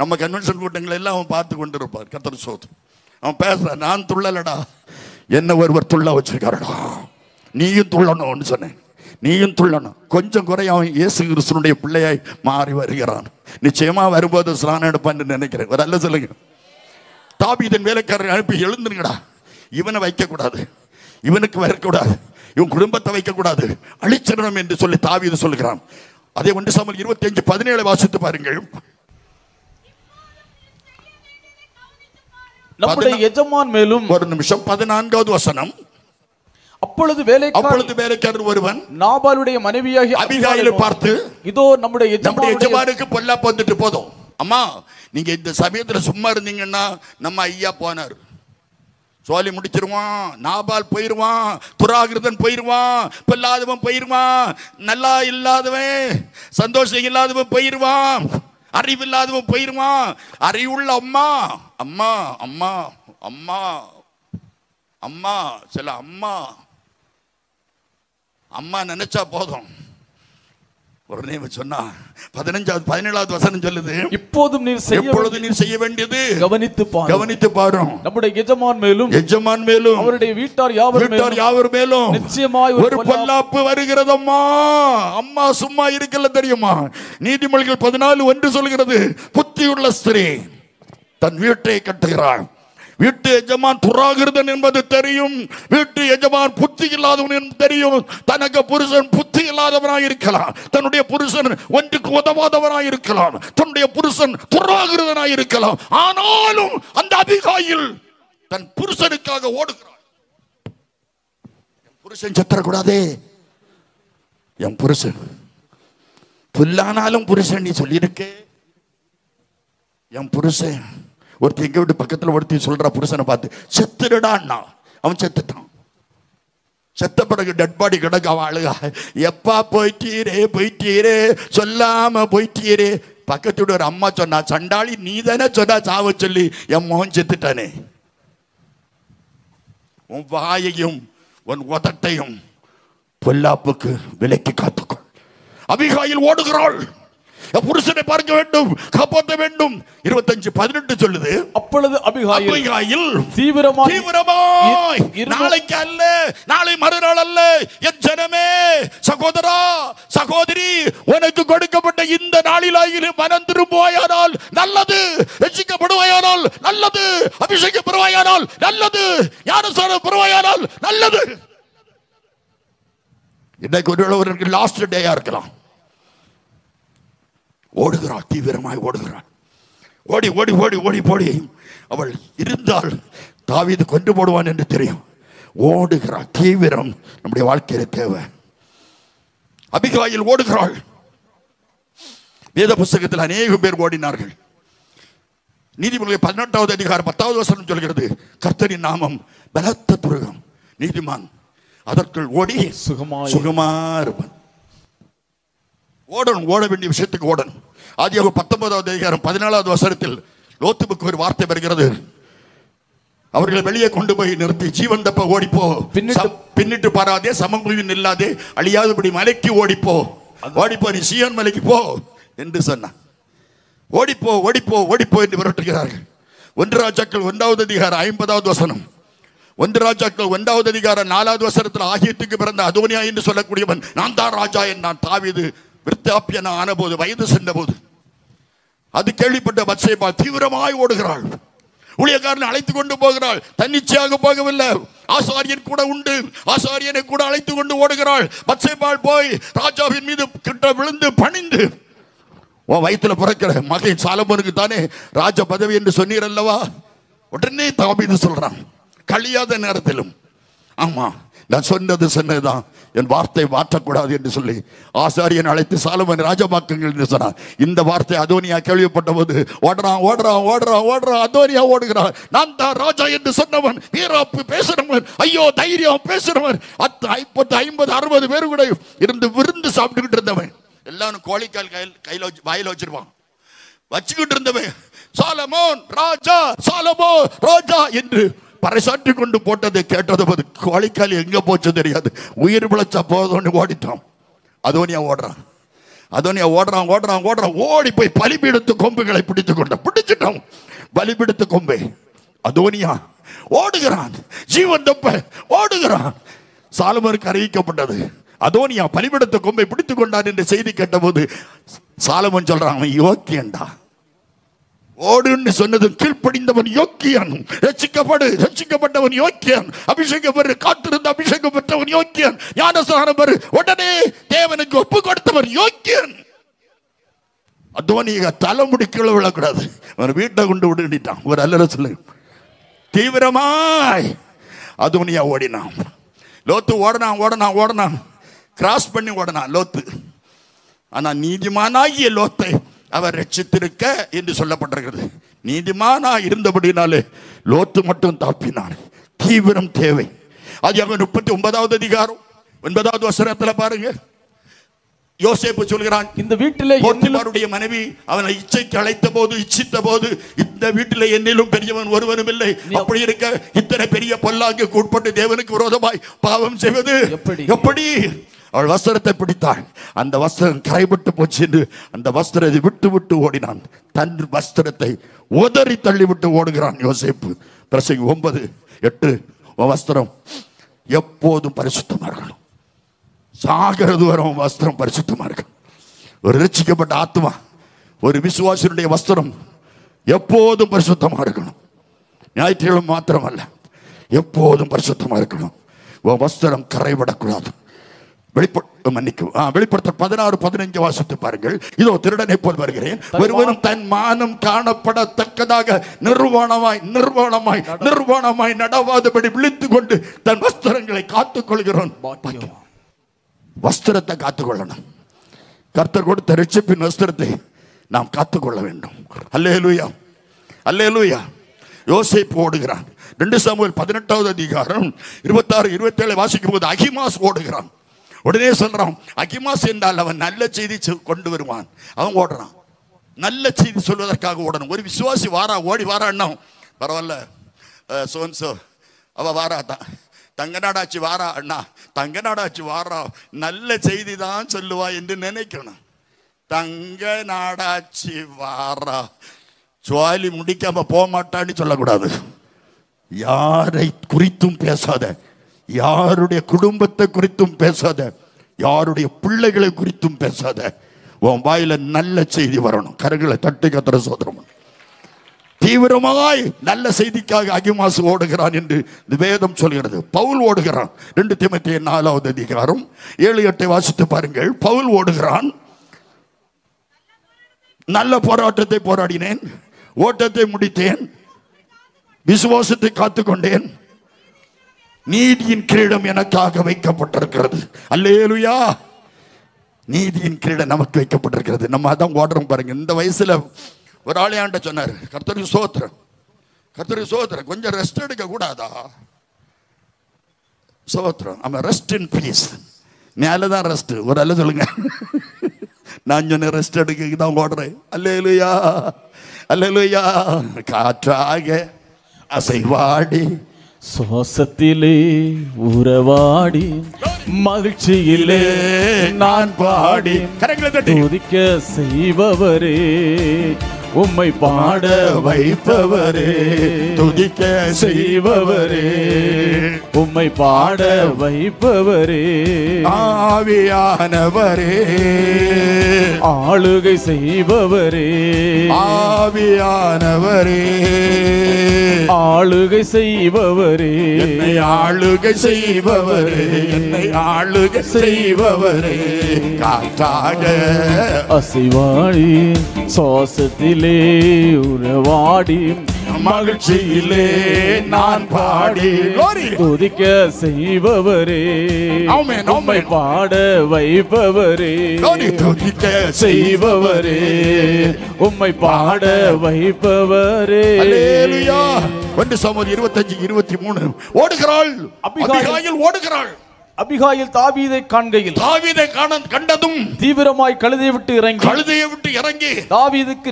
நம்ம கன்வென்ஷன் கூட்டங்கள் எல்லாம் அவன் பார்த்து கொண்டு இருப்பார். கர்த்தர் சோதரம். அவன் பேசுறான், நான் துள்ளலடா, என்ன ஒருவர் துள்ள வச்சிருக்காருடா, நீயும் துள்ளணும்னு சொன்னேன். நீயும் துள்ளணும். கொஞ்சம் குறை அவன் இயேசு கிறிஸ்துனுடைய பிள்ளையாய் மாறி வருகிறான். நிச்சயமா வரும்போது ஸ்நானம் எடுப்பான்னு நினைக்கிறேன். ஒரு அல்ல சொல்லுங்க. தாவீதின் வேலைக்காரரை அனுப்பி எழுந்துங்கடா, இவனை வைக்கக்கூடாது, இவனுக்கு வரக்கூடாது, இவன் குடும்பத்தை வைக்கக்கூடாது, அழிச்சிடணும் என்று சொல்லி தாவீது சொல்லுகிறான். அதே 1 சாமுவேல் 25:17 வாசித்து பாருங்கள். நம்முடைய எஜமான் மேலும், ஒரு நிமிஷம், 14வது வசனம். அப்பொழுது வேலைக்காரர் ஒருவன் நாபாலுடைய மனைவியாகிய அபிகாயிலை பார்த்து, இதோ நம்முடைய எஜமானுக்கு பொல்லாப்பு வந்துட்டு போதும். அம்மா, நீங்க இந்த சமயத்துல சும்மா இருந்தீங்கன்னா நம்ம ஐயா போனார், சோலி முடிச்சிருவான், நாபால் போயிருவான், துராகிருதன் போயிருவான், பொல்லாதவன் போயிருவான், நல்லா இல்லாதவன், சந்தோஷம் இல்லாதவன் போயிருவான், அறிவு இல்லாதவன் போயிருவான். அறிவுள்ள அம்மா அம்மா அம்மா அம்மா அம்மா சில அம்மா அம்மா நினைச்சா போதும், உடனே சொன்னா 15வது 17வது வசனம் சொல்லுது, இப்போதும் நீர் செய்ய வேண்டியது கவனித்து பாரும். நம்முடைய எஜமான் மேலும் அவருடைய வீட்டார் யாவர் மேலும் நிச்சயமாய் ஒரு பொல்லாப்பு வருகிறதம்மா. அம்மா சும்மா இருக்கல தெரியுமா? நீதிமொழிகள் 14:1 சொல்கிறது, புத்தியுள்ள ஸ்திரீ தன் வீட்டை கட்டுகிறாள். வீட்டு எஜமான் துராகிருதன் என்பது தெரியும், வீட்டு எஜமான் புத்தி இல்லாதவன் என்பது தெரியும். தனக்கு புருஷன் புத்தி இல்லாதவனாய் இருக்கலாம், தன்னுடைய புருஷன் ஒன்றுக்கு உதவாதவனாய் இருக்கலாம், தன்னுடைய புருஷன் துராகிருதனாய் இருக்கலாம். ஆனாலும் அந்த அபிகாயில் தன் புருஷனுக்காக ஓடுகிறாள். புருஷன் செத்தரக்கூடாதே, என் புருஷன் புல்லானாலும் புருஷன் நீ சொல்லியிருக்கே, என் புருஷன். ஒருத்தி எங்க வீட்டு பக்கத்தில் ஒருத்தி சொல்றா புருஷனை பார்த்து, செத்துடுடான்னா. அவன் செத்துட்டான். செத்த பிறகு டெட் பாடி கிடக்கு. அவன் அழுகா, எப்பா போயிட்டீரே சொல்லாம போயிட்டீரே. பக்கத்து ஒரு அம்மா சொன்னா, சண்டாளி நீ தானே சொன்னா சாவ சொல்லி, என் மகன் செத்துட்டானே. உன் வாயையும் உன் உதட்டையும் பொல்லாப்புக்கு விலைக்கு காத்துக்கொள். அபிகாயில் ஓடுகிறாள், புருஷனை பார்க்க வேண்டும், காப்பாற்ற வேண்டும். 25:18 சொல்லுது, அப்பொழுது அபிகாயில் தீவிரமாய் நாளைக்கு அல்ல, நாளை மறுநாள் அல்ல, என் ஜனமே, சகோதரா சகோதரி, உனக்கு கொடுக்கப்பட்ட இந்த நாளிலாயிலும் மனம் திரும்புவாயானால் நல்லது, ரட்சிக்கப்படுவாயானால் நல்லது, அபிஷேகம் பெறுவாயானால் நல்லது, ஞானஸ்நானம் பெறுவாயானால் நல்லது. இன்னைக்கு ஒருவருக்கு லாஸ்ட் டேயா இருக்கலாம். ஓடுகிறாள், தீவிரமாய் ஓடுகிறாள். ஓடி ஓடி ஓடி ஓடி போடி அவள் இருந்தால் தாவீது கொண்டு போடுவான் என்று தெரியும். ஓடுகிறாள். தீவிரம் நம்முடைய வாழ்க்கையில தேவை. அபிகாயில் ஓடுகிறாள். வேத புஸ்தகத்தில் அநேக பேர் ஓடினார்கள். நீதிமொழிகள் 18வது அதிகாரம் 10வது வசனம் சொல்கிறது, கர்த்தரின் நாமம் பலத்த துருகம், நீதிமான் அதற்குள் ஓடி சுகமா இருப்பான். ஓடணும், ஓட வேண்டிய விஷயத்துக்கு ஓடணும். ஆதியாகமம் 19வது அதிகாரம் 14வது வசனத்தில் லோத்துவுக்கு ஒரு வார்த்தை வருகிறது. அவர்களை வெளியே கொண்டு போய் நிறுத்தி, ஜீவன் தப்ப ஓடிப்போ, பின்னிட்டு பாராதே, சமபூமியில் நில்லாதே, அழியாதபடி மலைக்கு ஓடிப்போ, நீ சீயோன் மலைக்கு போ என்று சொன்னான். ஓடிப்போ ஓடிப்போ ஓடிப்போ என்று விரட்டுகிறார்கள். 1 ராஜாக்கள் 1வது அதிகாரம் 50வது வசனம். 1 ராஜாக்கள் 1வது அதிகாரம் 4வது வசனத்தில், ஆகியத்துக்கு பிறந்த அதோனியா என்று சொல்லக்கூடியவன் நான் தான் ராஜா என்றான். தாவீது விருத்தாப்பியன ஆன போது, வயது சென்ற போது அது கேள்விப்பட்ட பத்சேபாள் தீவிரமாய் ஓடுகிறாள். ஊழியக்காரனை அழைத்து கொண்டு போகிறாள். தன்னிச்சையாக போகவில்லை, ஆசாரியன் கூட உண்டு, ஆசாரியனை கூட அழைத்து கொண்டு ஓடுகிறாள். பத்சேபாள் போய் ராஜாவின் மீது கிட்ட விழுந்து பணிந்து, உன் வயிற்றுல பிறக்கிற மகன் சாலமோனுக்கு தானே ராஜ பதவி என்று சொன்னீர் அல்லவா? உடனே தாவீது சொல்றான், கழியாத நேரத்திலும், ஆமா நான் சொன்னதுதான், என் வார்த்தை மாற்றக்கூடாது என்று சொல்லி ஆசாரியன் அழைத்து சாலமோன் ராஜமாக்குங்கள் என்று சொன்னான். இந்த வார்த்தை அதோனியா கேள்விப்பட்ட போது ஓடுறான் ஓடுறான் ஓடுறான் ஓடுறான். அதோனியா ஓடுகிறான். நான் தான் ராஜா என்று சொன்னவன், வீராப்பு பேசுறவன், ஐயோ தைரியம் பேசுறவன், 50 50 60 பேர் கூட இருந்து விருந்து சாப்பிட்டுக்கிட்டு இருந்தவன், எல்லாரும் கோழிக்கால் கையில் வாயில வச்சிருவான், வச்சுக்கிட்டு இருந்தவன், சாலமோன் ராஜா, சாலமோன் ராஜா என்று பறைசாற்றி கொண்டு போட்டதை கேட்டது போது கோழிக்கால் எங்க போச்சு தெரியாது. உயிர் பிழைச்சா போதும்னு ஓடிட்டான். அதோனியா ஓடுறான், அதோனியா ஓடுறான் ஓடுறான் ஓடுறான். ஓடி போய் பலிபீடத்து கொம்புகளை பிடிச்சிட்டான். பலிபீடத்து கொம்பை அதோனியா ஓடுகிறான். ஜீவன் தப்ப ஓடுகிறான். சாலமோனுக்கு அறிவிக்கப்பட்டது, அதோனியா பலிபீடத்து கொம்பை பிடித்துக் கொண்டான் என்ற செய்தி கேட்ட போது சாலமோன் சொல்றான், அவன் யோக்கியன்டா. ஓடுன்னு சொன்னது கீழ்ப்படிந்தவன் யோக்கியன், ரட்சிக்கப்பட்டவன் யோக்கியன், அபிஷேகம் பெற்று காத்திருந்த அபிஷேகம் பெற்றவன் யோக்கியன், ஞானஸ்நானம் பெற்று உடனே தேவனுக்கு ஒப்பு கொடுத்தவன் யோக்கியன். அதோனியா தலைமுடி கீழே விழக்கூடாது, அவன் வீட்டை கொண்டு விட்டுட்டான். ஒரு அல்லற சொல்லு, தீவிரமாய் அதோனியா ஓடினான். லோத்து ஓடனான், கிராஸ் பண்ணி ஓடனான் லோத்து. ஆனா நீதிமானாகிய லோத்தை அவர் ரட்சித்திருக்க என்று சொல்லப்பட்டிருக்கிறது. நீதிமானா இருந்தபடினாலே லோத்து மட்டும் தாப்பினான். தீவிரம் தேவை. ஆதியாகமம் 39வது அதிகாரம் 9வது வசனத்துல பாருங்க, யோசேப்பு சொல்கிறான், இந்த வீட்டிலே போத்திபாருடைய மனைவி அவனை இச்சைக்கு இச்சித்த போது இந்த வீட்டிலே என்னிலும் பெரியவன் ஒருவனும் இல்லை, அப்படி இருக்க இத்தனை பெரிய பொல்லாங்குக்கு உட்பட்டு தேவனுக்கு விரோதமாய் பாவம் செய்வது எப்படி? அவள் வஸ்திரத்தை பிடித்தாள். அந்த வஸ்திரம் கரைபட்டு போச்சு என்று அந்த வஸ்திரத்தை விட்டு விட்டு ஓடினான். தன் வஸ்திரத்தை உதறி தள்ளிவிட்டு ஓடுகிறான் யோசேப்பு. பிரசங்கி 9:8 வஸ்திரம் எப்போதும் பரிசுத்தமா இருக்கணும். சாகிறது வரும் வஸ்திரம் பரிசுத்தமா இருக்கணும். ஒரு ரட்சிக்கப்பட்ட ஆத்மா, ஒரு விசுவாசியுடைய வஸ்திரம் எப்போதும் பரிசுத்தமா இருக்கணும். ஞாயிற்றுக்கிழமை மாத்திரமல்ல, எப்போதும் பரிசுத்தமா இருக்கணும். வஸ்திரம் கரைபடக்கூடாது. வெளிப்படுத்த 16:15 வாசித்து பாருங்கள். இதோ திருடனை போல் வருகிறேன், ஒருவனும் தன் மானம் காணப்படத்தக்கதாக நிர்வாணமாய் நடவாதபடி விழித்துக் கொண்டு தன் வஸ்திரங்களை காத்துக் கொள்கிறோம். வஸ்திரத்தை காத்துக்கொள்ளணும். கர்த்தர் கொடுத்த ரட்சிப்பின் வஸ்திரத்தை நாம் காத்துக்கொள்ள வேண்டும். அல்லேலூயா, அல்லேலூயா. யோசேப்பு ஓடுகிறான். 2 சாமுவேல் 18வது அதிகாரம் 26-27 வாசிக்கும் போது அகிமாஸ் ஓடுகிறான். உடனே சொல்றான், அகிமாஸ் என்றால் அவன் நல்ல செய்தி கொண்டு வருவான். அவன் ஓடுறான், நல்ல செய்தி சொல்வதற்காக ஓடணும். ஒரு விசுவாசி வாரா, ஓடி வாரான்னா பரவாயில்ல, சோன்சோ அவ வாரா, தங்க நாடாச்சு வாரா அண்ணா, தங்க நாடாச்சு வாரா, நல்ல செய்தி தான் சொல்லுவா என்று நினைக்கணும். தங்க நாடாச்சு வாரா, சுவாலி முடிக்காம போக மாட்டான்னு சொல்லக்கூடாது. யாரை குறித்தும் பேசாத, யாருடைய குடும்பத்தை குறித்தும் பேசாத, யாருடைய பிள்ளைகளை குறித்தும் பேசாத. உன் வாயில நல்ல செய்தி வரணும். கரங்களை தட்டி கத்திர சோதரம். தீவிரமாய் நல்ல செய்திக்காக அகிமாஸ் ஓடுகிறான் என்று வேதம் சொல்கிறது. பவுல் ஓடுகிறான். 2 தீமோத்தேயு 4வது அதிகாரம் 7-8 வாசித்து பாருங்கள். பவுல் ஓடுகிறான். நல்ல போராட்டத்தை போராடினேன், ஓட்டத்தை முடித்தேன், விசுவாசத்தை காத்துக்கொண்டேன், நீதியின் கிரீடம் எனக்காக வைக்கப்பட்டிருக்கிறது. அல்லேலூயா. நீதியின் கிரீடம் நமக்கு வைக்கப்பட்டிருக்கிறது. நம்ம அதான் ஓடுறோம் பாருங்க. இந்த வயசுல ஒரு ஆளையாண்ட சொன்னார், கர்த்தருக்கு ஸ்தோத்திரம், கர்த்தருக்கு ஸ்தோத்திரம், கொஞ்சம் ரெஸ்ட் எடுக்க கூடாதா? ஸ்தோத்திரம். ஆமா, ரெஸ்ட் இன் பீஸ். மேலதான் ரெஸ்ட். ஒரு அல்ல சொல்லுங்க. நான் சொன்ன ரெஸ்ட் எடுக்க தான் ஓடுறேன். அல்லேலூயா, அல்லேலூயா. காற்றாக அசைவாடி, சுவாசத்திலே உறவாடி, மகிழ்ச்சியிலே நான் பாடி துதிக்க செய்பவரே, உம்மை பாட வைப்பவரே, துதிக்க செய்பவரே, உம்மை பாட வைப்பவரே, ஆவியானவரே, ஆளுகை செய்பவரே, ஆவியானவரே, ஆளுகை செய்பவரே, என்னை ஆளுகை செய்பவரே, என்னை ஆளுகை செய்பவரே, காற்றாக அசைவாடி, சுவாசத்திலே உறவாடி, மகிழ்ச்சியிலே நான் பாடி துதிக்க செய்பவரே, உம்மை பாட வைப்பவரே, துதிக்க செய்பவரே, உம்மை பாட வைப்பவரே. அல்லேலூயா. 1 சாமுவேல் 25-23 ஓடுகிறாள். அபிகாயில் ஓடுகிறாள். அபிகாயில் தாவீதை காண்கையில், தாவீதை கண்டதும் தீவிரமாய் கழுதையை விட்டு இறங்கி தாவீதுக்கு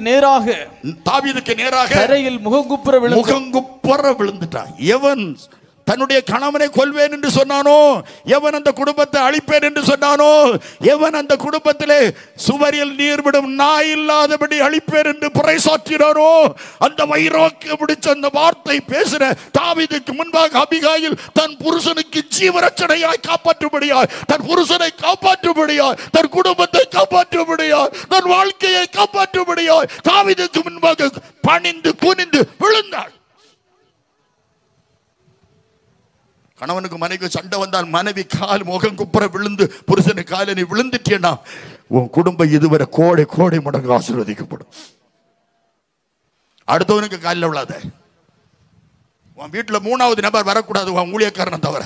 நேராக தரையில் முகங்குப்புற விழுந்துட்டான். எவன் தன்னுடைய கணவனை கொல்வேன் என்று சொன்னானோ, எவன் அந்த குடும்பத்தை அழிப்பேன் என்று சொன்னானோ, எவன் அந்த குடும்பத்திலே சுவரில் நீர்விடும் நாய் இல்லாதபடி அழிப்பேன் என்று பறைசாற்றினாரோ, அந்த வைராக்கியம் பிடிச்ச அந்த வார்த்தை பேசுற தாவீதுக்கு முன்பாக அபிகாயில் தன் புருஷனுக்கு ஜீவரட்சணையாய் காப்பாற்றும்படியாய், தன் புருஷனை காப்பாற்றும்படியாய், தன் குடும்பத்தை காப்பாற்றும்படியாய், தன் வாழ்க்கையை காப்பாற்றும்படியாய் தாவீதுக்கு முன்பாக பணிந்து குனிந்து விழுந்தாள். கணவனுக்கு மனைவி சண்டை வந்தால் மனைவி கால் முகம் குப்புற விழுந்து புருஷனு கால நீ விழுந்துட்டேன்னா உன் குடும்பம் இதுவரை கோடை கோடை மடங்கு ஆசீர்வதிக்கப்படும். அடுத்தவனுக்கு காலில் விழாத. உன் வீட்டில் 3வது நபர் வரக்கூடாது, உன் ஊழியக்காரனை தவிர.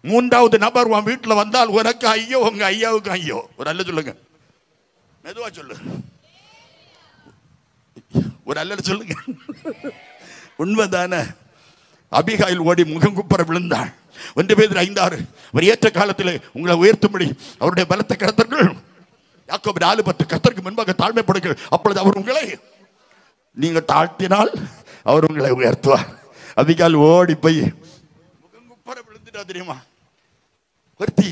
3வது நபர் உன் வீட்டில் வந்தால் உனக்கு ஐயோ, உங்க ஐயாவுக்கு ஐயோ. ஒரு அல்ல சொல்லுங்க, மெதுவா சொல்லு, ஒரு அல்ல சொல்லுங்க. உண்மைதானே? அபிகாயில் ஓடி முகங்குப்புற விழுந்தாள். 1 பேதுரு 5:6 அவர் ஏற்ற காலத்தில் உங்களை உயர்த்தும்படி அவருடைய பலத்தை கடத்தர்கள். யாக்கோபு 4:10 கர்த்தருக்கு முன்பாக தாழ்மைப்படுங்கள், அப்பொழுது அவர் உங்களை நீங்கள் தாழ்த்தினால் அவர் உங்களை உயர்த்துவார். அபிகாயில் ஓடி போய் முகங்குப்புற விழுந்துட்டா தெரியுமா? ஒருத்தி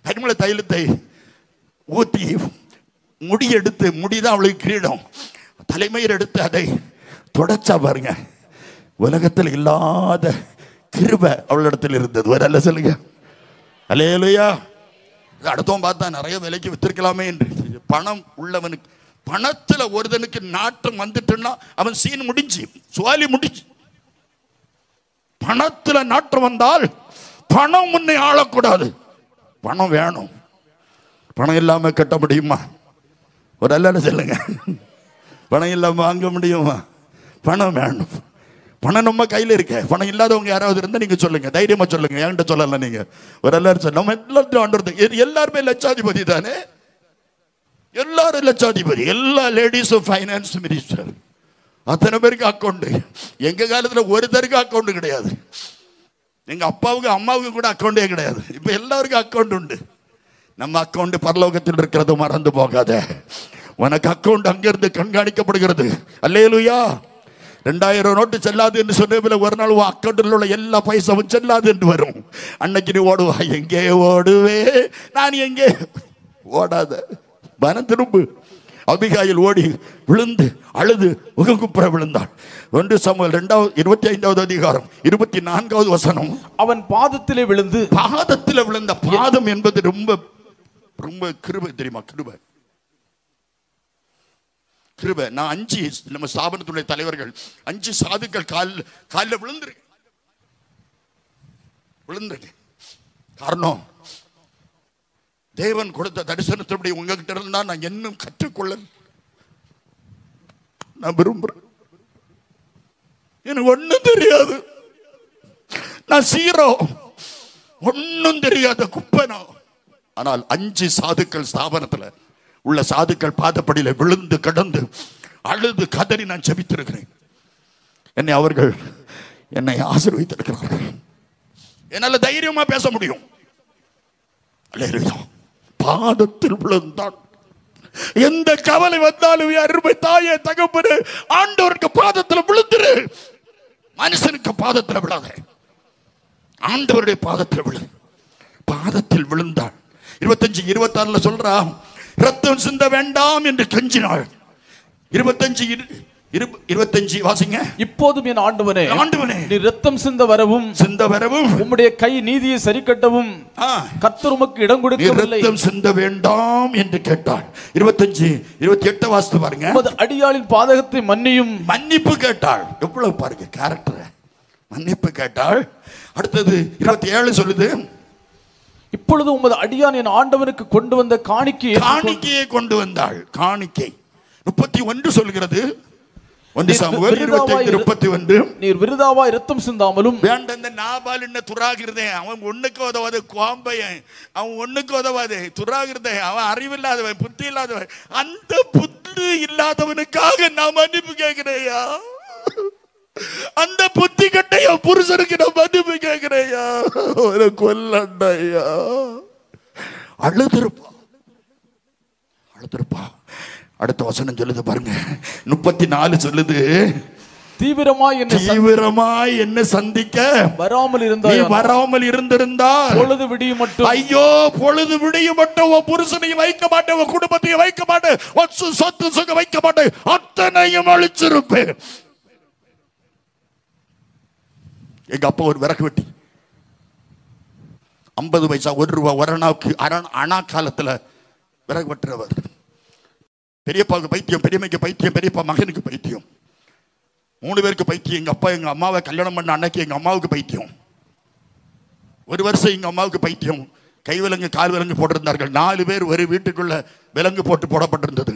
கரிமலை தைலத்தை ஊற்றி முடியெடுத்து, முடிதான் அவளுக்கு கிரீடம், தலைமையில் எடுத்து அதை தொடச்சா பாருங்க, உலகத்தில் இல்லாத கிருபை அவளிடத்தில் இருந்தது. ஒரு அல்ல சொல்லுங்க அல்லேலூயா. அடுத்தவன் பார்த்தா நிறைய விலைக்கு வித்திருக்கலாமே என்று. பணம் உள்ளவனுக்கு, பணத்துல ஒருதனுக்கு நாட்டம் வந்துட்டுன்னா அவன் சீன் முடிஞ்சு, சுவாலி முடிஞ்சு. பணத்துல நாட்டம் வந்தால் பணம் முன்னே ஆளக்கூடாது. பணம் வேணும். பணம் இல்லாம கட்ட முடியுமா? ஒரு அல்ல சொல்லுங்க. பணம் இல்லாம வாங்க முடியுமா? பணம் வேணும். பணம் நம்ம கையில் இருக்க. பணம் இல்லாதவங்க யாராவது இருந்தா நீங்க சொல்லுங்க, தைரியமா சொல்லுங்க, என்கிட்ட சொல்லல. நீங்க ஒரு எல்லாரும் சொல்ல, நம்ம எல்லாரும் எல்லாருமே லட்சாதிபதி தானே. எல்லாரும் லட்சாதிபதி. எல்லா லேடிஸும் ஃபைனான்ஸ் மினிஸ்டர். அத்தனை பேருக்கு அக்கௌண்ட். எங்க காலத்துல ஒருத்தருக்கு அக்கௌண்ட் கிடையாது. எங்க அப்பாவுக்கு அம்மாவுக்கு கூட அக்கௌண்டே கிடையாது. இப்ப எல்லாருக்கும் அக்கௌண்ட் உண்டு. நம்ம அக்கௌண்ட் பரலோகத்தில் இருக்கிறது மறந்து போகாத. உனக்கு அக்கௌண்ட் அங்கிருந்து கண்காணிக்கப்படுகிறது. அல்லேலூயா. 2000 நோட்டு செல்லாது என்று சொன்ன ஒரு நாள் அக்கௌண்டில் உள்ள எல்லா பைசாவும் செல்லாது என்று வரும். அன்னைக்கு நீ ஓடுவா. எங்கே ஓடுவே நான், எங்கே ஓடாத மனம் திரும்பு. அபிகாயில் ஓடி விழுந்து அழுது முகங்குப்புற விழுந்தாள். 1 சாமுவேல் 25வது அதிகாரம் 24வது வசனம். அவன் பாதத்திலே விழுந்து, பாதத்திலே விழுந்த. பாதம் என்பது ரொம்ப ரொம்ப கிருபை தெரியுமா? கிருபை, கிருபை. நான் 5 நம்ம ஸ்தாபனத்துடைய தலைவர்கள் 5 சாதுக்கள் காலில் விழுந்துருங்க. காரணம், தேவன் கொடுத்த தரிசனத்தின்படி உங்ககிட்ட இருந்தா நான் இன்னும் கற்றுக்கொள்ள நான் விரும்புறேன். எனக்கு ஒண்ணும் தெரியாது. நான் சீரோ, ஒன்னும் தெரியாத குப்பனோ. ஆனால் 5 சாதுக்கள் ஸ்தாபனத்துல உள்ள சாதுக்கள் பாதப்படியில விழுந்து கடந்து அழுது கதறி நான் ஜெபித்திருக்கிறேன். அவர்கள் என்னை ஆசீர்வதித்திருக்கிறார்கள். என்னால தைரியமா பேச முடியும். பாதத்தில் விழுந்தான். எந்த கவலை வந்தாலும் அருமை தாயே தகப்பனே, ஆண்டவருக்கு பாதத்தில் விழுந்துரு. மனுஷனுக்கு பாதத்தில் விழாத, ஆண்டவருடைய பாதத்தில் விழு. பாதத்தில் விழுந்தாள். 25-26 சொல்றா, ரத்தம் சிந்த வேண்டாம் என்று கெஞ்சினாள். 25 வாசிங்க. இப்போதும் என் ஆண்டவனே, ஆண்டவனே, நீ ரத்தம் சிந்த வரவும் உம்முடைய கை நீதியை சரிக்கட்டவும் கர்த்தர் உமக்கு இடம் கொடுக்கவில்லை. ரத்தம் சிந்த வேண்டாம் என்று கேட்டாள். 25-28 வாசித்து பாருங்க. உமது அடியாளின் பாதகத்தை மன்னியும். மன்னிப்பு கேட்டாள். எவ்வளவு பாருங்க கேரக்டர். மன்னிப்பு கேட்டாள். அடுத்தது 27 சொல்லுது, இப்பொழுது உமது அடியான் என் ஆண்டவனுக்கு கொண்டு வந்த காணிக்கையை கொண்டு வந்தாள். காணிக்கை 31 சொல்கிறது. 1 சாமுவேல் 25:31. நீர் விருதாவாய் இரத்தம் சிந்தாமலும். வேண்ட இந்த நாபால் என்ன துராகிறதே, அவன் ஒண்ணுக்கு உதவாது கோம்பையன், அவன் ஒண்ணுக்கு உதவாது துராகிறதே, அவன் அறிவில்லாதவன், புத்தி இல்லாதவன். அந்த புத்தி இல்லாதவனுக்காக நான் மன்னிப்பு கேட்கிறேயா? அந்த புத்தி கட்டைய புருஷனுக்கு நான் மன்னிப்பு கேட்கிறேயா? ஒரு கொல்லண்டையா. அழுதுருப்பா. அடுத்த வசனம் சொல்லுது பாருங்க. 34 சொல்லுது, தீவிரமாய் என்ன சந்திக்க வராமல் இருந்திருந்தால் பொழுது விடியும் மட்டும், ஐயோ பொழுது விடியும் மட்டும் உன் புருஷனையும் வைக்க மாட்டேன், உன் குடும்பத்தையும் வைக்க மாட்டேன், சொத்து சுகம் வைக்க மாட்டேன், அத்தனையும் அழிச்சிருப்பேன். எங்க அப்பா ஒரு விறகு வெட்டி 50 பைசா 1 ரூபாய் ஒரு அணாவுக்கு அணா காலத்துல விறகு வெட்டுறவர். பெரியப்பாவுக்கு பைத்தியம், பெரியம்மைக்கு பைத்தியம், பெரியப்பா மகனுக்கு பைத்தியம், 3 பேருக்கு பைத்தியம். எங்க அப்பா எங்க அம்மாவை கல்யாணம் பண்ண அன்னைக்கு எங்க அம்மாவுக்கு பைத்தியம். 1 வருஷம் எங்க அம்மாவுக்கு பைத்தியம். கை விலங்கு கால் விலங்கு போட்டிருந்தார்கள். 4 பேர் ஒரு வீட்டுக்குள்ள விலங்கு போடப்பட்டிருந்தது.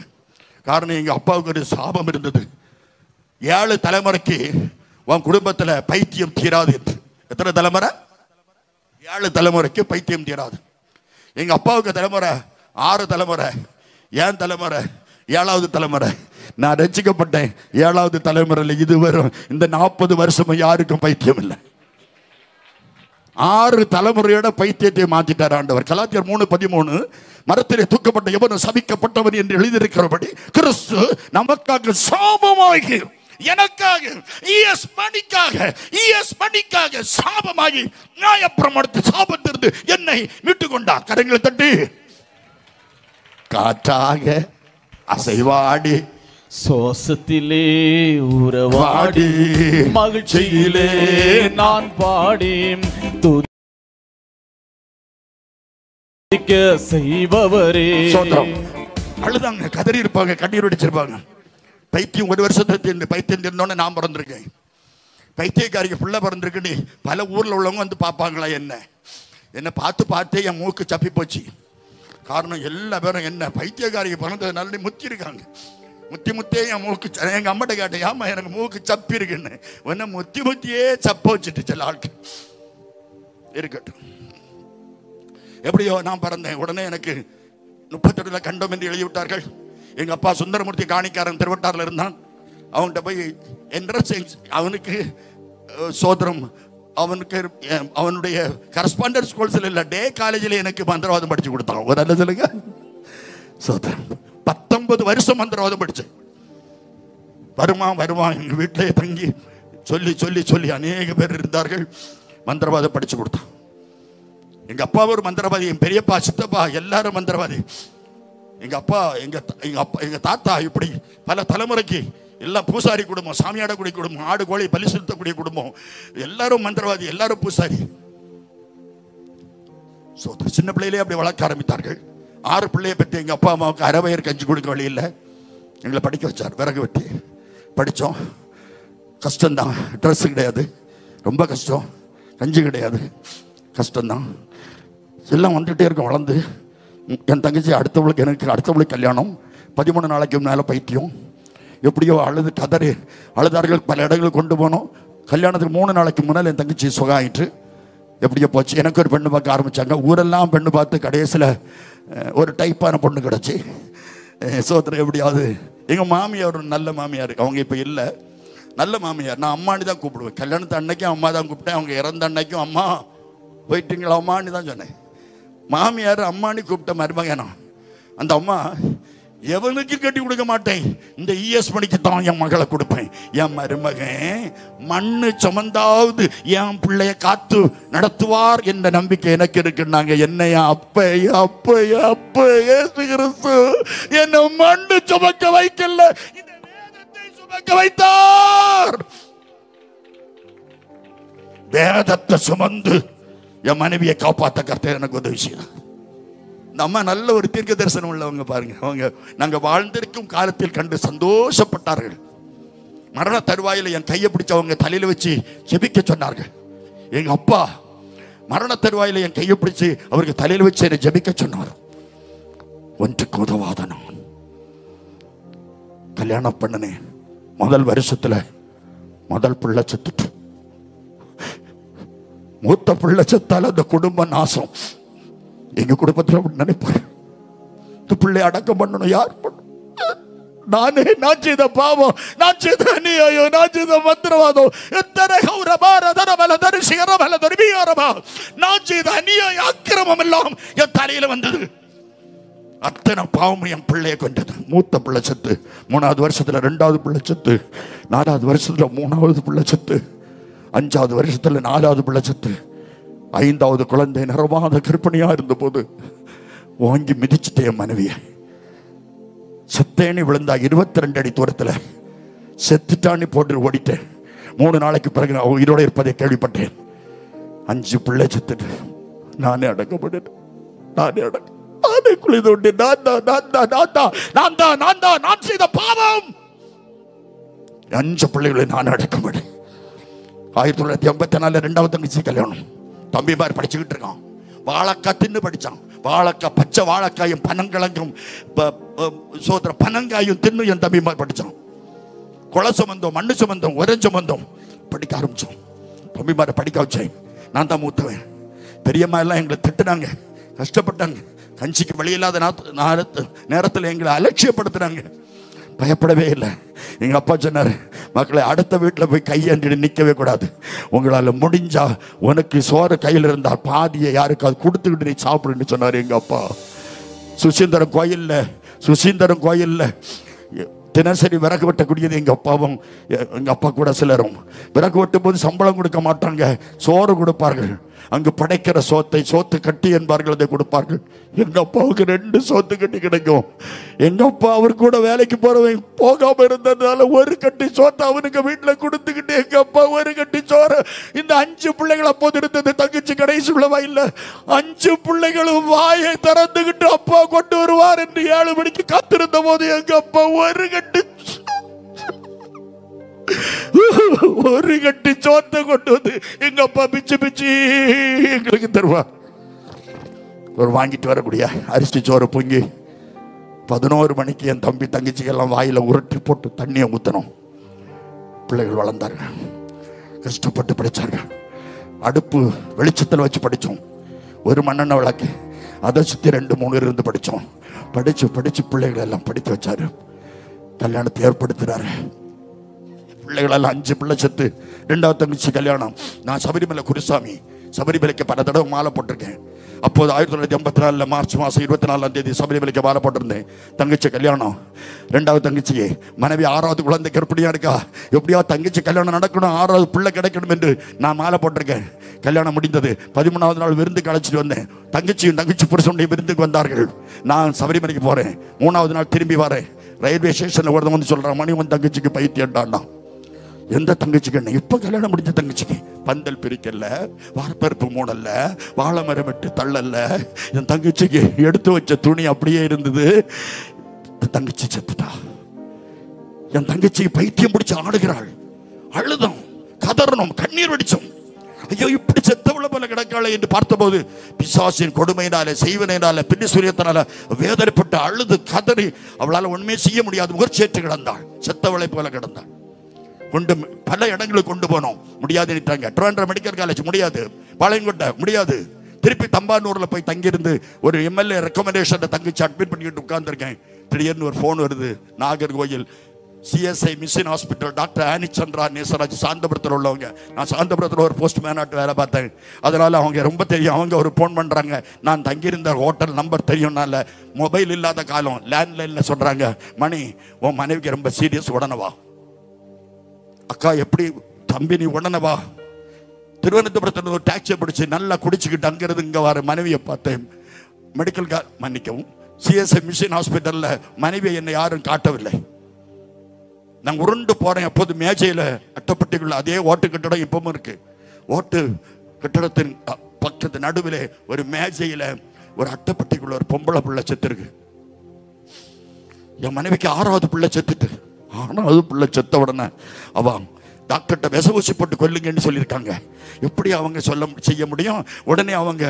காரணம், எங்க அப்பாவுக்கு ஒரு சாபம் இருந்தது. 7 தலைமுறைக்கு உன் குடும்பத்துல பைத்தியம் தீராது என்று. எத்தனை தலைமுறை? 7 தலைமுறைக்கு பைத்தியம் தீராது. எங்க அப்பாவுக்கு தலைமுறை 6 தலைமுறை. ஏன் தலைமுறை 7வது தலைமுறை. நான் ரட்சிக்கப்பட்டேன் 7வது தலைமுறையில். இதுவரும் இந்த 40 வருஷமும் யாருக்கும் பைத்தியம் இல்லை. 6 தலைமுறையோட பைத்தியத்தை மாற்றிட்டார் ஆண்டவர். கலாத்தியர் 3:13, மரத்திலே தூக்கப்பட்ட எவனும் சபிக்கப்பட்டவன் என்று எழுதியிருக்கிறபடி கிறிஸ்து நமக்காக சாபமாகி எனக்காக மணிக்காக சாபமாகி நியாயப்பிரமாணத்தை சாபத்திலிருந்து என்னை மீட்டுக் கொண்டார். கரங்களை தட்டி காற்றாக அசைவாடி சோசத்திலே உறவாடி மகிழ்ச்சியிலே நான் பாடி துதிக்க செய்பவரே. அழுதாங்க, கதறி இருப்பாங்க, கண்ணீர் அடிச்சிருப்பாங்க. பைத்தியம் ஒரு வருஷத்துல பைத்தியம் இருந்தோன்னு நான் பிறந்திருக்கேன். பைத்தியக்காரிக்கு பிள்ளை பிறந்திருக்குன்னு பல ஊர்ல உள்ளவங்க வந்து பார்ப்பாங்களா என்ன பார்த்தே என் மூக்கு சப்பி போச்சு. காரணம் எல்லா பேரும் என்ன பைத்தியக்காரிக்கு பிறந்ததுனால முத்தி இருக்காங்க. முத்தியே என் மூக்கு, எங்க அம்மாட்ட கேட்டேன், ஆமா எனக்கு மூக்கு சப்பி இருக்குன்னு. ஒன்ன முத்தியே சப்ப வச்சுட்டு சில ஆட்கள். இருக்கட்டும், எப்படியோ நான் பிறந்தேன். உடனே எனக்கு 38 கண்டம் என்று எழுதி விட்டார்கள். எங்க அப்பா சுந்தரமூர்த்தி காணிக்காரன் திருவட்டாரில் இருந்தான். அவன்கிட்ட போய் என்ட்ரன்ஸ் அவனுக்கு சோதரம், அவனுக்கு அவனுடைய கரஸ்பாண்டன்ஸ் கோர்ஸில் இல்லை, டே காலேஜில் எனக்கு மந்திரவாதம் படிச்சு கொடுத்தான். ஒரு அல்ல சொல்லுங்க, சோதரம் 19 வருஷம் மந்திரவாதம் படிச்சேன். வருவான் எங்க வீட்டிலே தங்கி சொல்லி அநேக பேர் இருந்தார்கள். மந்திரவாதம் படிச்சு கொடுத்தான். எங்க அப்பா ஒரு மந்திரவாதி, என் பெரியப்பா சித்தப்பா எல்லாரும் மந்திரவாதி. எங்க அப்பா எங்க தாத்தா இப்படி பல தலைமுறைக்கு எல்லாம் பூசாரி குடும்பம், சாமியாடக்கூடிய குடும்பம், ஆடு கோழி பலி செலுத்தக்கூடிய குடும்பம், எல்லாரும் மந்திரவாதி, எல்லாரும் பூசாரி. சின்ன பிள்ளையிலே அப்படி வளர்க்க ஆரம்பித்தார்கள். 6 பிள்ளையை பற்றி எங்க அப்பா அம்மாவுக்கு அரைவயர் கஞ்சி கொடுக்க வழி இல்லை. எங்களை படிக்க வச்சார், விறகு வெட்டி படித்தோம். கஷ்டம்தான், ட்ரெஸ் கிடையாது, ரொம்ப கஷ்டம். கஞ்சி கிடையாது, கஷ்டம்தான். எல்லாம் வந்துகிட்டே இருக்கும். வளர்ந்து என் தங்கச்சி அடுத்தவளுக்கு கல்யாணம். 13 நாளைக்கு மேலே பைத்தியம். எப்படியோ அழுதார்கள். பல இடங்களுக்கு கொண்டு போனோம். கல்யாணத்துக்கு 3 நாளைக்கு முன்னால் என் தங்கச்சி சுகாயிட்டு எப்படியோ போச்சு. எனக்கு ஒரு பெண்ணு பார்க்க ஆரம்பித்தாங்க. ஊரெல்லாம் பெண்ணு பார்த்து கடைசியில் ஒரு டைப்பான பொண்ணு கிடச்சி. சோத்திரம் எப்படியாவது. எங்கள் மாமியார் ஒரு நல்ல மாமியார், அவங்க இப்போ இல்லை, நல்ல மாமியார். நான் அம்மானி தான் கூப்பிடுவேன். கல்யாணத்து அன்னைக்கும் அம்மா தான் கூப்பிட்டேன். அவங்க இறந்த அன்னைக்கும் அம்மா போயிட்டீங்களா அம்மானி தான் சொன்னேன். மாமியார் அம்மானி கூப்பிட்ட மருமகனா. அந்த அம்மா எவனுக்கு கட்டி கொடுக்க மாட்டேன், இந்த இஎஸ் மணிக்கு தான் என் மகளை கொடுப்பேன். என் மருமகன் மண்ணு சுமந்தாவது என் பிள்ளைய காத்து நடத்துவார் என்ற நம்பிக்கை எனக்கு இருக்குன்னாங்க. என்னையா அப்ப என்ன மண்ணு சுமக்க வைக்கல, இந்த வேதத்தை சுமக்க வைத்தார். வேதத்தை சுமந்து என் மனைவியை காப்பாற்ற கர்த்தர் எனக்கு உதவி செய்தார். நம்ம நல்ல ஒரு தீர்க்க தரிசனம் உள்ளவங்க பாருங்க. அவங்க நாங்கள் வாழ்ந்திருக்கும் காலத்தில் கண்டு சந்தோஷப்பட்டார்கள். மரண தருவாயில் என் கையை பிடிச்ச அவங்க தலையில வச்சு ஜெபிக்க சொன்னார்கள். எங்க அப்பா மரண தருவாயில் என் கையை பிடிச்சு அவருக்கு தலையில வச்சு என்னை ஜெபிக்க சொன்னார். ஒன்றுக்கு உதவாத நான் கல்யாணம் பண்ணினேன். முதல் வருஷத்துல முதல் பிள்ளை செத்துட்டு, மூத்த பிள்ளை செத்தால் அந்த குடும்ப நாசம். எங்க குடும்பத்தில் நினைப்பாரு, இந்த பிள்ளை அடக்கம் பண்ணணும். யார் நான் செய்த பாவம், நான் செய்த அநியாயம், நான் செய்த மந்திரவாதம், நான் செய்த அநியாய அக்கிரமம் எல்லாம் என் தலையில வந்தது. அத்தனை பாவம் என் பிள்ளைய கொண்டது. மூத்த பிள்ளை செத்து, 3வது வருஷத்துல 2வது பிள்ளை செத்து, 4வது வருஷத்துல 3வது பிள்ளை செத்து, 5வது வருஷத்துல 4வது பிள்ளை செத்து, 5வது குழந்தை நிறமாத கர்ப்பிணியா இருந்த போது வாங்கி மிதிச்சுட்டேன் மனைவிய. செத்தேனி விழுந்தா 22 அடி தூரத்துல செத்துட்டானி போட்டு ஓடிட்டேன். 3 நாளைக்கு பிறகு நான் உயிரோட இருப்பதை கேள்விப்பட்டேன். 5 பிள்ளை செத்துட்டு நானே அடக்கப்பட்டேன். நானே குழி தோண்டி நான் செய்த பாவம். 5 பிள்ளைகளை நான் அடக்கப்பட்டேன். 1984 2வது தங்கச்சி கல்யாணம். தம்பி மாதிரி படிச்சுக்கிட்டு இருக்கான். வாழைக்காய் தின்னு படிச்சான். வாழைக்காய், பச்சை வாழைக்காயும் பனங்கிழங்கும் சோதர பனங்காயும் தின்னு என் தம்பி மாதிரி படிச்சான். கொலை சம்பந்தம், மண்ணு சம்பந்தம், ஒரே சம்பந்தம் படிக்க ஆரம்பிச்சோம். தம்பி மாதிரி படிக்க வச்சேன். நான் தான் மூத்தவன். பெரியம்மா எல்லாம் எங்களை திட்டுனாங்க, கஷ்டப்பட்டாங்க. கஞ்சிக்கு வழியில்லாத நேரத்தில் எங்களை அலட்சியப்படுத்துனாங்க. பயப்படவே இல்லை. எங்க அப்பா சொன்னார், மக்களை அடுத்த வீட்டில் போய் கையேந்தி நிற்கவே கூடாது. உங்களால் முடிஞ்சா உனக்கு சோறு கையில் இருந்தால் பாதியை யாருக்காவது கொடுத்துக்கிட்டு நீ சாப்பிடுன்னு சொன்னார் எங்க அப்பா. சுசீந்திரம் கோயில்ல தினசரி விறகு வெட்டக்கூடியது எங்க அப்பாவும் எங்க அப்பா கூட சிலரும். விறகு வெட்டும் போது சம்பளம் கொடுக்க மாட்டாங்க, சோறு கொடுப்பார்கள். அங்கு படைக்கிற சோத்து கட்டி என்பார்கள், அதை கொடுப்பார்கள். எங்க அப்பாவுக்கு 2 சோத்து கட்டி கிடைக்கும். எங்க அப்பா அவர் கூட வேலைக்கு போறவன் போகாம இருந்ததுனால ஒரு கட்டி சோத்தை அவனுக்கு வீட்டுல கொடுத்துக்கிட்டு எங்க அப்பா ஒரு கட்டி சோறு. இந்த 5 பிள்ளைகள் அப்போது இருந்தது. தங்கச்சி கடைசி உள்ளவா இல்ல. 5 பிள்ளைகளும் வாயை திறந்துகிட்டு அப்பா கொண்டு வருவார் என்று 7 மணிக்கு காத்திருந்த போது எங்க அப்பா ஒரு கட்டி சோத்தை கொண்டு வந்து எங்க அப்பா பிச்சு எங்களுக்கு தருவார். ஒரு வாங்கிட்டு வரக்கூடிய அரிசி சோறு பொங்கி 11 மணிக்கு என் தம்பி தங்கச்சிக்கெல்லாம் வாயில உருட்டி போட்டு தண்ணியை ஊத்தணும். பிள்ளைகள் வளர்ந்தார்கள், கஷ்டப்பட்டு படிச்சார்கள். அடுப்பு வெளிச்சத்தில் வச்சு படித்தோம். ஒரு மண்ணெண்ணெய் விளக்கு, அதை சுற்றி 2-3 இருந்து படித்தோம். படிச்சு பிள்ளைகளை எல்லாம் படித்து வச்சாரு. கல்யாணத்தை ஏற்படுத்தினாரு. பிள்ளைகளெல்லாம் 5 பிள்ளை செத்து 2வது தங்கச்சி கல்யாணம். நான் சபரிமலை குருசாமி, சபரிமலைக்கு பல தடவை மாலை போட்டிருக்கேன். அப்போது 1984 மார்ச் மாதம் 24ஆம் தேதி சபரிமலைக்கு மாலை போட்டிருந்தேன். தங்கச்சி கல்யாணம். 2வது தங்கச்சி மனைவி 6வது குழந்தை கற்பனையா இருக்கா. எப்படியா தங்கச்சி கல்யாணம் நடக்கணும், 6வது பிள்ளை கிடைக்கணும் என்று நான் மாலை போட்டிருக்கேன். கல்யாணம் முடிந்தது. 13வது நாள் விருந்துக்கு அழைச்சிட்டு வந்தேன். தங்கச்சியும் தங்கச்சி புருஷனுடைய விருந்துக்கு வந்தார்கள். நான் சபரிமலைக்கு போறேன். 3வது நாள் திரும்பி வரேன். ரயில்வே ஸ்டேஷன்ல ஒருத்தன் வந்து சொல்றான், மணி உன் தங்கச்சிக்கு பைத்தியம்டான்னா. எந்த தங்கச்சிக்கு என்ன? இப்ப கல்யாணம் முடிஞ்ச தங்கச்சிக்கு. பந்தல் பிரிக்கல, வார்பருப்பு மூடல்ல, வாழை மரம் விட்டு தள்ளல்ல. என் தங்கச்சிக்கு எடுத்து வச்ச துணி அப்படியே இருந்தது. தங்கச்சி செத்துட்டா. என் தங்கச்சி பைத்தியம் பிடிச்சு ஆடுகிறாள். அழுதோம், கதறணும், கண்ணீர் வடிச்சோம். ஐயோ இப்படி செத்தவள போல கிடக்காளே என்று பார்த்தபோது பிசாசின் கொடுமையினால செய்வனால பின்னி சூரியத்தினால வேதனைப்பட்டு அழுது கதறி அவளால் ஒண்ணுமே செய்ய முடியாது. முகர்ச்சேற்று கிடந்தாள், செத்தவளை போல கிடந்தாள். கொண்டு பல இடங்களுக்கு கொண்டு போனோம், முடியாதுட்டாங்க. ட்ரிவாண்ட்ரம் மெடிக்கல் காலேஜ் முடியாது, பாளையங்கோட்டை முடியாது. திருப்பி தம்பானூர்ல போய் தங்கியிருந்து ஒரு எம்எல்ஏ ரெக்கமெண்டேஷன் தங்கச்சி அட்மிட் பண்ணிக்கிட்டு உட்கார்ந்துருக்கேன். திடீர்னு ஒரு போன் வருது. Nagercoil CSI mission hospital doctor Annie Chandra Nesaraj, சாந்தபுரத்தில் உள்ளவங்க. நான் சாந்தபுரத்தில் ஒரு போஸ்ட் மேனாட்டு வேலை பார்த்தேன். அதனால அவங்க ரொம்ப தெரியும். அவங்க ஒரு போன் பண்றாங்க. நான் தங்கியிருந்த ஹோட்டல் நம்பர் தெரியும்னால, மொபைல் இல்லாத காலம், லேண்ட்லைன்ல சொல்றாங்க, மணி உன் மனைவிக்கு ரொம்ப சீரியஸ், உடனே வா. அக்கா எப்படி தம்பி, நீ உடனே வா. திருவனந்தபுரத்தில் ஒரு டாக்ஸியை பிடிச்சி நல்லா குடிச்சுக்கிட்டு அங்கிருந்து இங்க வர மனைவியை பார்த்தேன். மெடிக்கல் மன்னிக்கவும், சிஎஸ்ஐ மிஷன் ஹாஸ்பிட்டல்ல மனைவியை என்னை யாரும் காட்டவில்லை. நான் உருண்டு போறேன். அப்போது மேஜையில அட்டப்பட்டிக்குள்ள அதே ஓட்டு கட்டடம் இப்பவும் இருக்கு. ஓட்டு கட்டடத்தின் பக்கத்து நடுவில் ஒரு மேஜையில ஒரு அட்டப்பட்டிக்குள்ள ஒரு பொம்பளை பிள்ளை செத்து இருக்கு. என் மனைவிக்கு 6வது பிள்ளை செத்துட்டு, 6வது பிள்ளை செத்த உடனே அவன் டாக்டர்கிட்ட விஷ ஊசி போட்டு கொல்லுங்கன்னு சொல்லியிருக்காங்க. எப்படி அவங்க செய்ய முடியும்? உடனே அவங்க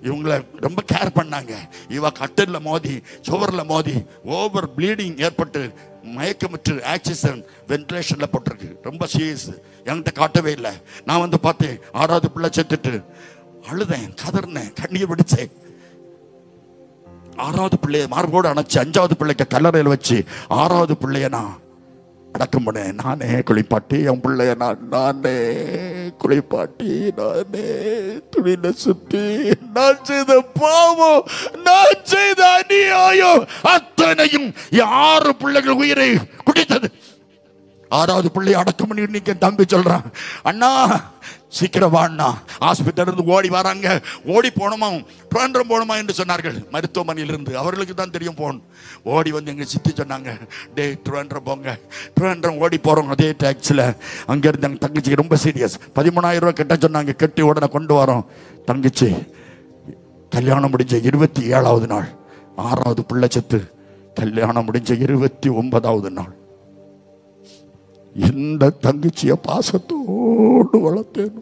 இவங்களை ரொம்ப கேர் பண்ணாங்க. இவ கட்டில் மோதி சுவரில் மோதி ஓவர் ப்ளீடிங் ஏற்பட்டு மயக்கமுற்று ஆக்சிஜன் வென்டிலேஷன்ல போட்டிருக்கு. ரொம்ப சீரியஸ். என்கிட்ட காட்டவே இல்லை. நான் வந்து பார்த்தேன், 6வது பிள்ளை செத்துட்டு அழுதேன், கதறினேன், கண்ணீர் பிடிச்சேன். 6வது பிள்ளைய மார்போடு அணைச்சு 5வது பிள்ளைக்கு கல்லறையில் வச்சு 6வது பிள்ளைய நான் அடக்கம் பண்ணேன். நானே குளிப்பாட்டி என் பிள்ளைய நானே குளிப்பாட்டி நானே துணியில சுத்தி, நான் செய்த பாவம், நான் செய்த அநியாயம் அத்தனையும் 6 பிள்ளைகள் உயிரை குடித்தது. 6வது பிள்ளைய அடக்கம் பண்ணி இன்னைக்கு தம்பி சொல்றான், அண்ணா சீக்கிரம் வாண்ணா. ஹாஸ்பிட்டல் இருந்து ஓடி வராங்க. ஓடி போனோமா, ட்ரிவாண்ட்ரம் போனோமா என்று சொன்னார்கள். மருத்துவமனையிலிருந்து அவர்களுக்கு தான் தெரியும் போன். ஓடி வந்து எங்க சித்தி சொன்னாங்க, டே ட்ரிவாண்ட்ரம் போங்க. ட்ரிவாண்ட்ரம் ஓடி போறோம் அதே டாக்ஸில. அங்கிருந்து எங்க தங்கச்சிக்கு ரொம்ப சீரியஸ். 13,000 ரூபாய் கட்ட சொன்னாங்க. கட்டி உடனே கொண்டு வரோம். தங்கச்சி கல்யாணம் முடிஞ்ச 27வது நாள் 6வது பிள்ளை செத்து. கல்யாணம் முடிஞ்ச 29வது நாள் இந்த தங்கச்சிய பாசத்தோடு வளர்த்தேன்.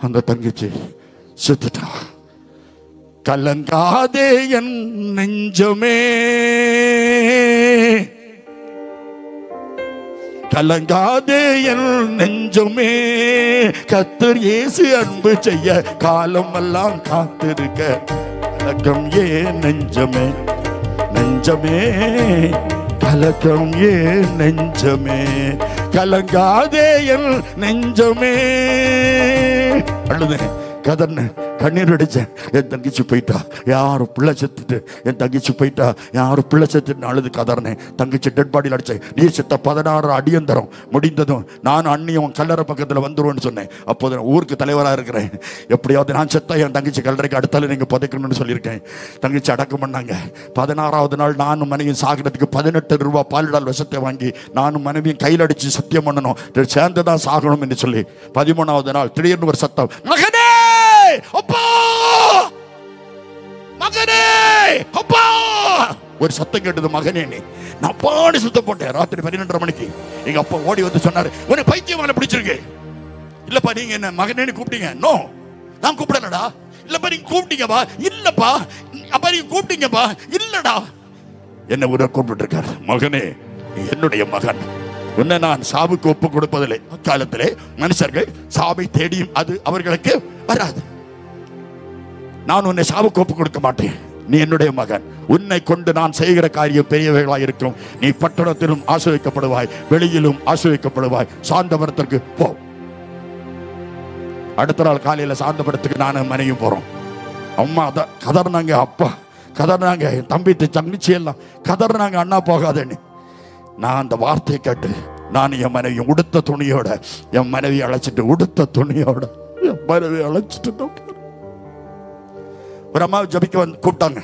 அந்த தங்கச்சி செத்துட்டா. கலங்காதே என் நெஞ்சமே, கலங்காதே என் நெஞ்சமே, கர்த்தர் இயேசு அன்பு செய்ய காலம் எல்லாம் காத்திருக்க. கலக்கம் ஏன் நெஞ்சமே, நெஞ்சமே கலக்கம் ஏன் நெஞ்சமே, கலங்காதே என் நெஞ்சமே. அழுதேன். கதர்னு கண்ணீர் அடிச்சேன். என் தங்கச்சி போயிட்டா, யாரும் பிள்ளை செத்துட்டு, என் தங்கச்சி போயிட்டா, யாரும் பிள்ளை செத்துட்டு அழுது கதறினேன். தங்கச்சி டெட் பாடியில் அடிச்சேன். நீர் செத்த 16 அடியந்தரம் முடிந்ததும் நான் அண்ணியும் கல்லறை பக்கத்தில் வந்துருவேன்னு சொன்னேன். அப்போது நான் ஊருக்கு தலைவராக இருக்கிறேன். எப்படியாவது நான் செத்தா என் தங்கச்சி கல்லறைக்கு அடுத்தாலும் நீங்கள் புதைக்கணும்னு சொல்லியிருக்கேன். தங்கச்சி அடக்கம் பண்ணாங்க. 16வது நாள் நானும் மனைவியும் சாகிறதுக்கு 18 ரூபா பாலிடால் விஷத்தை வாங்கி நானும் மனைவியும் கையில் அடிச்சு சத்தியம் பண்ணணும், சேர்ந்து தான் சாகணும் என்று சொல்லி 13வது நாள் திடீர்னு ஒரு சத்தம், மகனே அப்பா, மகனே அப்பா, ஒரு சத்தம் கேட்டது. மகனே நீ, நான் பாடி சுத்தம் போட்டேன். ராத்திரி 12:30 மணிக்கு எங்க அப்பா ஓடி வந்து சொன்னாரு, உன்னை பைத்தியமால பிடிச்சிருக்கு. இல்லப்பா நீங்க என்ன மகனேன்னு கூப்பிட்டீங்க? நோ, நான் கூப்பிடலடா. இல்லப்பா நீங்க கூப்பிட்டீங்கப்பா. இல்லப்பா அப்பா நீங்க கூப்பிட்டீங்கப்பா. இல்லடா, என்ன ஒரு கூப்பிட்டு இருக்காரு. மகனே, என்னுடைய மகன், உன்னை நான் சாவுக்கு ஒப்பு கொடுப்பதில்லை. அக்காலத்திலே மனுஷர்கள் சாவை தேடியும் அது அவர்களுக்கு வராது. நான் உன்னை சாவுக்கு ஒப்பு கொடுக்க மாட்டேன். நீ என்னுடைய மகன். உன்னை கொண்டு நான் செய்கிற காரியம் பெரியவைகளாக இருக்கும். நீ பட்டணத்திலும் ஆசீர்வதிக்கப்படுவாய், வெளியிலும் ஆசீர்வதிக்கப்படுவாய். சாந்தபுரத்திற்கு போ. அடுத்த நாள் காலையில சாந்தபுரத்துக்கு நானும் மனையும் போறோம். அம்மா தான் கதறினாங்க, அப்பா கதறினாங்க, என் தம்பி தங்கச்சி எல்லாம் கதறினாங்க, அண்ணா போகாதேன்னு. நான் அந்த வார்த்தையை கேட்டு நான் என் மனைவி உடுத்த துணியோட, என் மனைவி அழைச்சிட்டு, உடுத்த துணியோட என் மனைவி அழைச்சிட்டு ஒரு அம்மாவை ஜபிக்க வந்து கூப்பிட்டாங்க.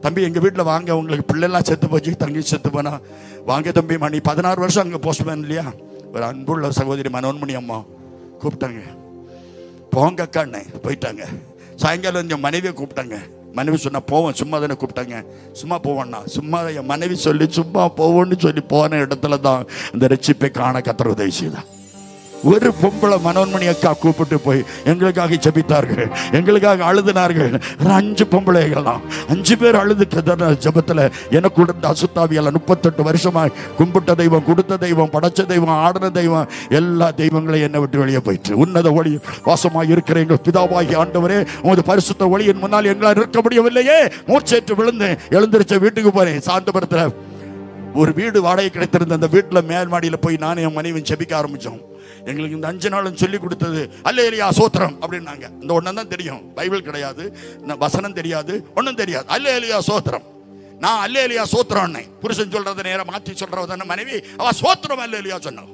தம்பி எங்கள் வீட்டில் வாங்க, உங்களுக்கு பிள்ளைலாம் செத்து போச்சு, தங்கி செத்து போனா வாங்க தம்பி. மணி 16 வருஷம் அங்கே போஸ்ட்மேன் இல்லையா. ஒரு அன்புள்ள சகோதரி மனோன்மணி அம்மா கூப்பிட்டாங்க. போங்க அக்காண்ணே. போயிட்டாங்க. சாயங்காலம் என் மனைவியை கூப்பிட்டாங்க. மனைவி சொன்னா போவோம், சும்மா தானே கூப்பிட்டாங்க. சும்மா போவோம்னா, சும்மா என் மனைவி சொல்லி சும்மா போவோன்னு சொல்லி போன இடத்துல தான் இந்த ரட்சிப்பை காண கர்த்தர் உதவி செய்தார். ஒரு பொம்பளை மனோன்மணி அக்கா கூப்பிட்டு போய் எங்களுக்காக ஜெபித்தார்கள், எங்களுக்காக அழுதினார்கள். 5 பொம்பளைகள்லாம் 5 பேர் அழுது ஜெபத்தில் எனக்கு உடந்த அசுத்தாவியால் 38 வருஷமாய் கும்பிட்ட தெய்வம், கொடுத்த தெய்வம், படைச்ச தெய்வம், ஆடின தெய்வம், எல்லா தெய்வங்களையும் என்னை விட்டு வெளியே போயிட்டு, உன்னத ஒளி வாசமாய் இருக்கிற எங்கள் பிதாவாகி ஆண்டவரே, உமது பரிசுத்த ஒளியின் முன்னால் எங்களால் இருக்க முடியவில்லையே. மூச்சேற்று விழுந்து எழுந்திருச்ச வீட்டுக்கு போறேன். சாந்தபுரத்தில் ஒரு வீடு வாடகை கிடைத்திருந்த அந்த வீட்டில் மேல் மாடியில் போய் நானும் என் மனைவியும் ஜெபிக்க ஆரம்பித்தோம். எங்களுக்கு இந்த 5 நாளும் சொல்லி கொடுத்தது அல்லேலூயா சோத்திரம் அப்படின்னாங்க. இந்த ஒன்றும் தான் தெரியும், பைபிள் கிடையாது, வசனம் தெரியாது, ஒன்றும் தெரியாது. அல்லேலூயா சோத்திரம். நான் அல்லேலூயா சோத்திரம். புருஷன் சொல்றதை நேரம் மாற்றி சொல்றத மனைவி அவ சோத்திரம் அல்லேலூயா சொன்னான்.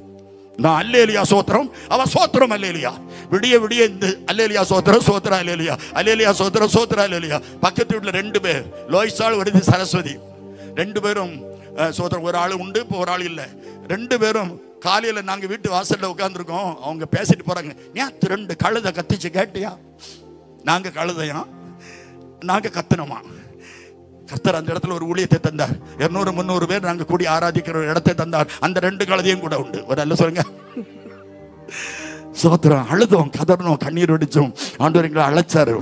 நான் அல்லேலூயா சோத்திரம், அவ சோத்திரம் அல்லேலூயா. விடிய விடிய இந்த அல்லேலூயா சோத்திரம், சோத்திரம் அல்லேலூயா, அல்லேலூயா சோத்திரம், சோத்திரம் அல்லேலூயா. பக்கத்து வீட்டில் 2 பேர், லோயிசால் வருது சரஸ்வதி, 2 பேரும் சோத்திரம். ஒரு ஆள் உண்டு, இப்போ ஒரு ஆள் இல்லை. 2 பேரும் காலையில் நாங்கள் வீட்டு வாசலில் உட்காந்துருக்கோம். அவங்க பேசிட்டு போறாங்க. நேற்று 2 கழுதை கத்திச்சு கேட்டியா? நாங்கள் கழுதையா, நாங்கள் கத்துனோமா? கர்த்தர் அந்த இடத்துல ஒரு ஊழியத்தை தந்தார். 200-300 பேர் நாங்கள் கூடி ஆராதிக்கிற ஒரு இடத்தை தந்தார். அந்த 2 கழுதையும் கூட உண்டு. ஒரு அல்ல சொல்லுங்க. சோத்திரம். அழுதோம், கதறணும், கண்ணீர் வடிச்சோம். ஆண்டவர் எங்களை அழைச்சாரு.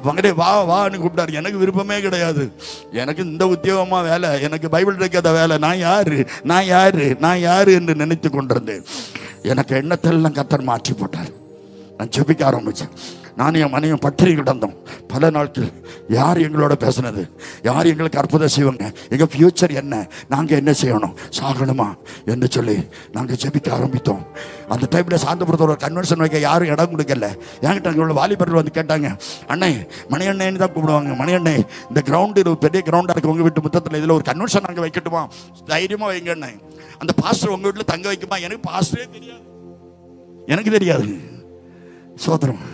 மகனே வா வான்னு கூப்பிட்டாரு. எனக்கு விருப்பமே கிடையாது. எனக்கு இந்த உத்தியோகமா வேலை, எனக்கு பைபிள் இருக்காத வேலை, நான் யாரு நான் யாரு நான் யாரு என்று நினைத்து கொண்டிருந்தேன். எனக்கு எண்ணத்தெல்லாம் கர்த்தர் மாற்றி போட்டார். நான் ஜெபிக்க ஆரம்பிச்சேன். நானும் என் மனைவியும் பற்றி கிடந்தோம் பல நாட்கள். யார் எங்களோட பேசுனது? யார் எங்களுக்கு அற்புதம் செய்வாங்க? எங்கள் ஃபியூச்சர் என்ன? நாங்கள் என்ன செய்யணும்? சாகணுமா என்று சொல்லி நாங்கள் ஜெபிக்க ஆரம்பித்தோம். அந்த டைமில் சாந்தபுரத்தோட கன்வென்ஷன் வைக்க யாரும் இடம் கொடுக்கல. என்கிட்ட அங்கே உள்ள வாலிபர்கள் வந்து கேட்டாங்க, அண்ணே மணியண்ணேன்னு தான் கூப்பிடுவாங்க, மணியண்ணே இந்த கிரவுண்டு பெரிய கிரவுண்டாக இருக்குது உங்கள் வீட்டு முத்தத்தில், இதில் ஒரு கன்வென்ஷன் நாங்கள் வைக்கட்டுமா? தைரியமாக வைங்க அண்ணே. அந்த பாஸ்டர் உங்கள் வீட்டில் தங்க வைக்குமா? எனக்கு பாஸ்டரே தெரியாது, எனக்கு தெரியாது. சோதரம்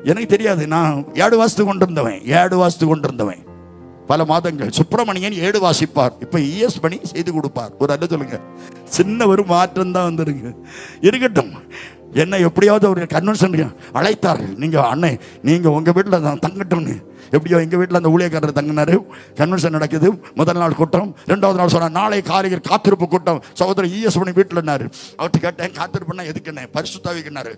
எனக்கு தெரியாது. நான் 7 வாசித்து கொண்டிருந்தவன் பல மாதங்கள். சுப்பிரமணியன் 7 வாசிப்பார். இப்ப ES பணி செய்து கொடுப்பார். ஒரு அல்ல சொல்லுங்க, சின்ன ஒரு மாற்றம் தான் வந்துருங்க. இருக்கட்டும், என்னை எப்படியாவது ஒரு கன்வென்ஷன் அழைத்தார்கள். நீங்க அண்ணே நீங்க உங்க வீட்டில் நான் தங்கட்டும்னு. எப்படியோ எங்கள் வீட்டில் அந்த ஊழியக்காரர் தங்கினாரு. கன்வென்ஷன் நடக்குது. முதல் நாள் கூட்டம். 2வது நாள் சொன்னார் நாளை காலையில் காத்திருப்பு கூட்டம். சகோதரர் ES பண்ணி வீட்டில்னாரு. அவர்கிட்ட கேட்டேன், காத்திருப்புனா எதுக்குண்ணே? பரிசுத்தாவிக்குன்னாரு.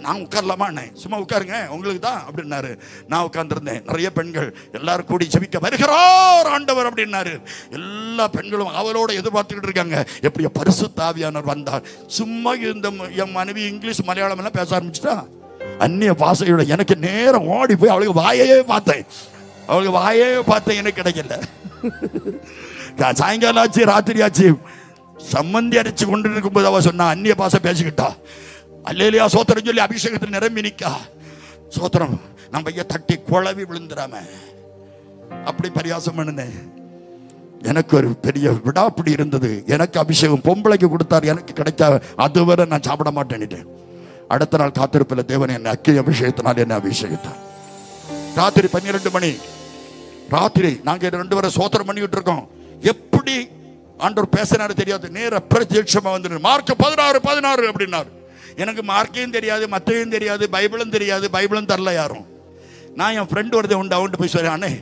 நான் உட்காரலாமா? அண்ணே சும்மா உட்காருங்க, உங்களுக்கு தான் அப்படின்னாரு. நான் உட்கார்ந்துருந்தேன். நிறைய பெண்கள் எல்லாரும் கூடி ஜெபிக்க வருகிறார் ஆண்டவர் அப்படின்னாரு. எல்லா பெண்களும் அவளோட எதிர்பார்த்துக்கிட்டு இருக்காங்க, எப்படியோ பரிசுத்தாவியானவர் வந்தார். சும்மா இந்த என் மனைவி இங்கிலீஷ் மலையாளம் எல்லாம் பேச ஆரம்பிச்சுட்டா. அந்நிய பாசையோட எனக்கு நேரம் ஓடி போய் அவளுக்கு வாயே பார்த்தேன். எனக்கு கிடைக்கல. சாயங்காலம் ஆச்சு, ராத்திரி ஆச்சு, சம்மந்தி அரைச்சு கொண்டு இருக்கும்போது அவ சொன்னா அந்நிய பாசை பேசிக்கிட்டா. அல்லேலூயா சோத்திரம் சொல்லி அபிஷேகத்தில் நிரம்பி நிக்கா. சோத்திரம். நம்ம ஐயா தட்டி குழவி விழுந்துடாம அப்படி பரியாசம் பண்ணினேன். எனக்கு ஒரு பெரிய விடாப்பிடி இருந்தது. எனக்கு அபிஷேகம் பொம்பளைக்கு கொடுத்தார், எனக்கு கிடைச்சா அதுவரை நான் சாப்பிட மாட்டேன்னுட்டேன். அடுத்த நாள் காத்திருப்பில் தேவன் என்னை அக்கி அபிஷேகத்தினால் என்னை அபிஷேகித்தார். ராத்திரி 12 மணி ராத்திரி நாங்க 2 பேரும் சோத்திரம் பண்ணிக்கிட்டு இருக்கோம். எப்படி ஆண்டவர் பேசினாரு தெரியாது. நேர பிரத்யட்சமா வந்து மார்க் 16:16 அப்படின்னாரு. எனக்கு மார்க்கையும் தெரியாது, மத்தையும் தெரியாது, பைபிளும் தெரியாது, பைபிளும் தரல யாரும். நான் என் ஃப்ரெண்டு ஒருத்தன் உண்டு, அவன்ட்டு போய் சொல்றேன், அண்ணே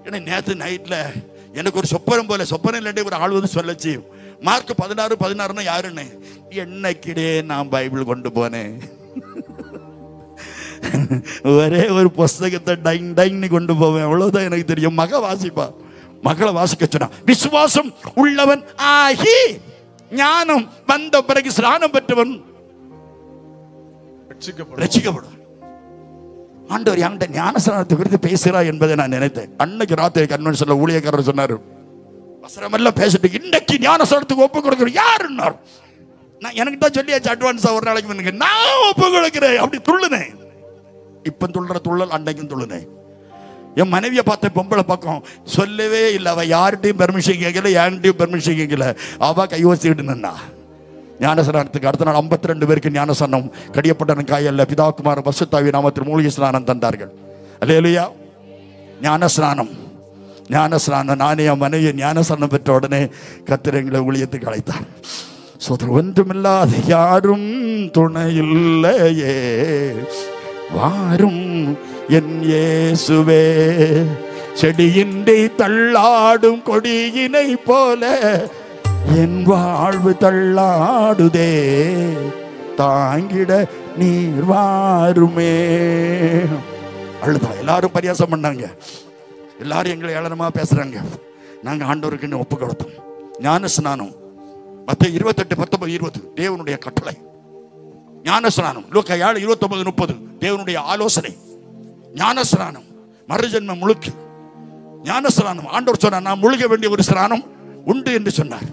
ஏன்னா நேற்று நைட்டில் எனக்கு ஒரு சொப்பனம் போல, சொப்பனம் இல்லாட்டி ஒரு ஆள் வந்து சொல்லச்சு, மார்க் 16:16 யாருன்னு. என்னைக்கிடே நான் பைபிள் கொண்டு போனேன். ஒரே ஒரு புஸ்தகத்தை டைங் டைங்னு கொண்டு போவேன், அவ்வளவுதான் எனக்கு தெரியும். வாசிப்பா, மகளை வாசிக்க சொன்னா. விசுவாசம் உள்ளவன் ஆகி ஞானம் வந்த பிறகு ஸ்நானம் பெற்றவன் ரட்சிக்கப்படும். ஆண்டவர் என்கிட்ட ஞானஸ்நானத்தை குறித்து பேசுறா என்பதை நான் நினைத்தேன். அன்னைக்கு ராத்திரி கன்வென்ஷன்ல ஊழியக்காரர் சொன்னாரு, வசனமெல்லாம் பேசிட்டு இன்னைக்கு ஞானஸ்நானத்துக்கு ஒப்பு கொடுக்கிறோம் யாருன்னார். நான் எனக்கு தான் சொல்லியாச்சு அட்வான்ஸா, ஒரு நாளைக்கு நான் ஒப்பு கொடுக்கிறேன் அப்படி துள்ளுனேன். இப்ப துள்ளுற துள்ளல் அன்னைக்கும் துள்ளுனேன். என் மனைவியை பார்த்த பொம்பளை பக்கம் சொல்லவே இல்லை. அவ யார்கிட்டையும் பெர்மிஷன் கேட்கல, யார்கிட்டையும் பெர்மிஷன் கேட்கல. அவ கைவசிட்டு நின்னா. ஞானஸ்நானத்துக்கு அடுத்த நாள் 52 பேருக்கு ஞானஸ்நானம் கடியப்பட்ட காயல்ல பிதா குமார பரிசுத்தாவி நாமத்தில் மூலிகை ஸ்நானம் தந்தார்கள். அல்லேலூயா. ஞானஸ்நானம் ஞானஸ்நானம் நானே என் மனைவி ஞானஸ்நானம் பெற்ற உடனே கர்த்தர் எங்களை ஊழியத்துக்கு அழைத்தார். சோதரர் ஒன்றுமில்லாத யாரும் துணையில்லையே வாரும் என் இயேசுவே, செடியின்றி தள்ளாடும் கொடியினை போல என் வாழ்வு தள்ளாடுதே, தாங்கிட நீர் வாருமே. அழுதா. எல்லாரும் பரியாசம் பண்ணாங்க, எல்லாரும் எங்களை ஏளனமா பேசுறாங்க. நாங்க ஆண்டவருக்கு ஒப்பு கொடுத்தோம். ஞானஸ்நானம் மத்தேயு 28:19-20 தேவனுடைய கட்டளை. ஞானஸ்நானம் லூக்கா 7:29-30 தேவனுடைய ஆலோசனை. ஞானஸ்நானம் மறுஜன்ம முழுக்கு. ஞானஸ்நானம் ஆண்டவர் சொன்னார், நான் முழுக வேண்டிய ஒரு ஸ்நானம் உண்டு என்று சொன்னார்.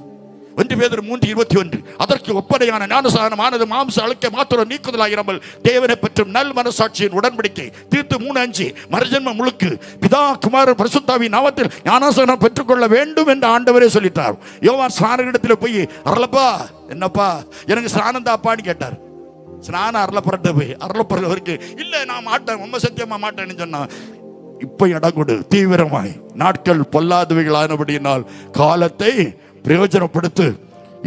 1 பேதுரு 3:21 அதற்கு ஒப்படையான ஞானஸ்நானமானது மாம்ச அழுக்கை மாத்திரம் நீக்குதலாயிராமல் தேவனை பற்றும் நல் மனசாட்சியின் உடன்படிக்கை. தீத்து 3:5 மறுஜன்ம முழுக்கு. பிதா குமாரன் பரிசுத்தாவின் நாமத்தில் ஞானஸ்நானம் பெற்றுக்கொள்ள வேண்டும் என்று ஆண்டவரே சொல்லிட்டார். யோவான் ஸ்நானனிடத்தில் போய், அரளப்பா என்னப்பா எனக்கு ஸ்நானம் தாப்பான்னு கேட்டார். ஸ்நானம் அரளப்புறட்ட போய் அரளப்புறவருக்கு இல்லை நான் மாட்டேன், உண்மை சத்தியமா மாட்டேன்னு சொன்னா. இப்ப இடம் கொடு தீவிரமாய். நாட்கள் பொல்லாதவைகளானபடியினால் காலத்தை பிரயோஜனப்படுத்து,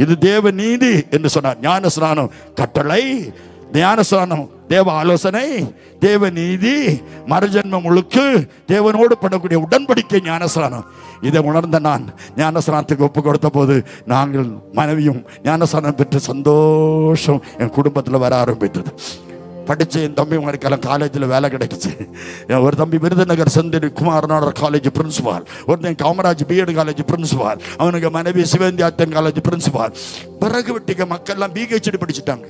இது தேவ நீதி என்று சொன்னார். ஞானஸ்நானம் கட்டளை, ஞானஸ்நானம் தேவ ஆலோசனை, தேவ நீதி, மறுஜன்ம முழுக்கு, தேவனோடு பண்ணக்கூடிய உடன்படிக்கை ஞானஸ்நானம். இதை உணர்ந்த நான் ஞானஸ்நானத்துக்கு ஒப்பு கொடுத்த போது நாங்கள் மனைவியும் ஞானஸ்நானம் பெற்று சந்தோஷம் என் குடும்பத்தில் வர ஆரம்பித்தது. படிச்சு என் தம்பி மறுக்கெல்லாம் காலேஜில் வேலை கிடைக்குச்சு. ஒரு தம்பி விருதுநகர் செந்தில் குமாரநாடர் காலேஜ் பிரின்சிபால், ஒருத்தன் காமராஜ் பிஎட் காலேஜ் பிரின்சிபால், அவனுக்கு மனைவி சிவேந்தியாத்தன் காலேஜ் பிரின்சிபால். பிறகு விட்டிக்க மக்கள்லாம் பிஹெச்டி படிச்சுட்டாங்க.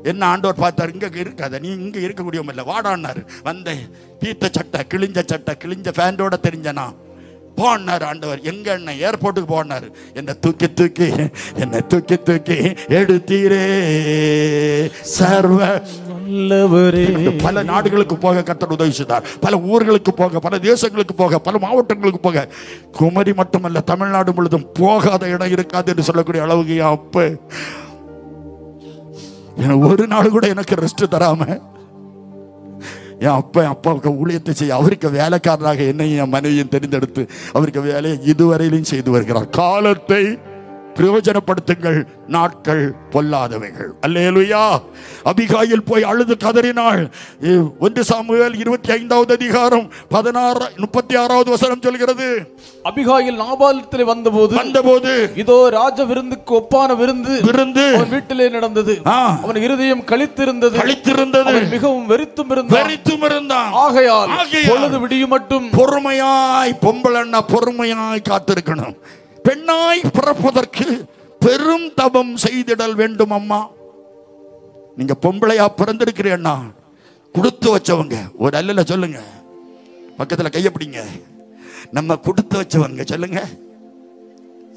என்ன ஆண்டவர் பார்த்தாரு, இங்க இருக்காத நீ, இங்க இருக்கக்கூடியவங்க இல்லை, வாடான்னாரு. வந்தேன், பீத்த சட்டை, கிழிஞ்ச சட்டை, கிழிஞ்ச ஃபேண்டோட தெரிஞ்சனா போனார் ஆண்டவர். எங்க என்ன ஏர்போர்ட்டுக்கு போனாரு. என்னை தூக்கி தூக்கி எடுத்தீரே சர்வ நல்லவரே. பல நாடுகளுக்கு போக கர்த்தர் உதவி செய்தார். பல ஊர்களுக்கு போக, பல தேசங்களுக்கு போக, பல மாவட்டங்களுக்கு போக. குமரி மட்டுமல்ல தமிழ்நாடு முழுதும் போகாத இடம் இருக்காது என்று சொல்லக்கூடிய அளவுக்கு அப்ப ஒரு நாள் கூட எனக்கு ரெஸ்ட் தராம என் அப்பாவுக்கு ஊழியத்தை செய்ய, அவருக்கு வேலைக்காரராக என்னையும் என் மனைவியும் தெரிந்தெடுத்து அவருக்கு வேலையை இதுவரையிலும் செய்து வருகிறார். காலத்தை பிரயோஜனப்படுத்துங்கள், நாட்கள் பொல்லாதவைகள். அல்லேலூயா. அபிகாயில் போய் அழுது கதறினாள். 1 சாமுவேல் 25வது அதிகாரம் 36வது வசனம் சொல்கிறது, அபிகாயில் நாபாலிடத்திலே வந்தபோது இதோ ராஜ விருந்துக்கு ஒப்பான விருந்து அவன் வீட்டிலே நடந்தது. அவன் இருதயம் களித்திருந்தது, மிகவும் வெறித்தும் இருந்தான். ஆகையால் பொழுது விடியும் மட்டும் பொறுமையாய், பொம்பளன்னா பொறுமையாய் காத்திருக்கணும். பெண்ணாய் பிறப்பதற்கு பெரும் தபம் செய்திடல் வேண்டும். அம்மா, நீங்க பொம்பளையா பிறந்திருக்கிறீன்னா கொடுத்து வச்சவங்க ஒரு அல்ல சொல்லுங்க, பக்கத்துல கையப்பிடிங்க. நம்ம கொடுத்து வச்சவங்க சொல்லுங்க,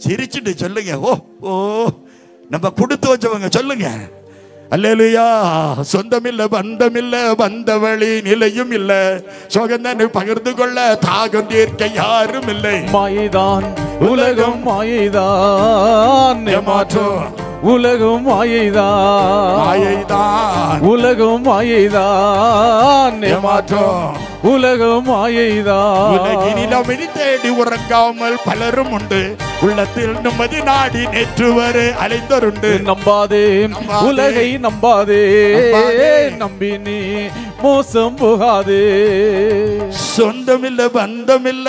சிரிச்சுட்டு சொல்லுங்க. ஓ ஓ நம்ம கொடுத்து வச்சவங்க சொல்லுங்க. அல்லேலூயா. சொந்தமில்ல, பந்தமில்ல, வந்த வழி நிலையும் இல்ல, சோகந்தனை பகிர்ந்து கொள்ள தாகம் தீர்க்க யாரும் இல்லை. மாயைதான் உலகம், மாயைதான் ஏமாற்றம், உலகம் மாயைதான், மாயைதான் உலகம் மாயைதான் ஏமாற்றம், உலகம் மாயைதான். உலகினில் அமைதி தேடி உறங்காமல் பலரும் உண்டு, உள்ளத்தில் நிம்மதி நாடி நேற்று வரை அலைந்தருண்டு. நம்பாதே உலகை, நம்பாதே நம்பி நீ மோசம் போகாதே. சொந்தமில்ல, பந்தமில்ல,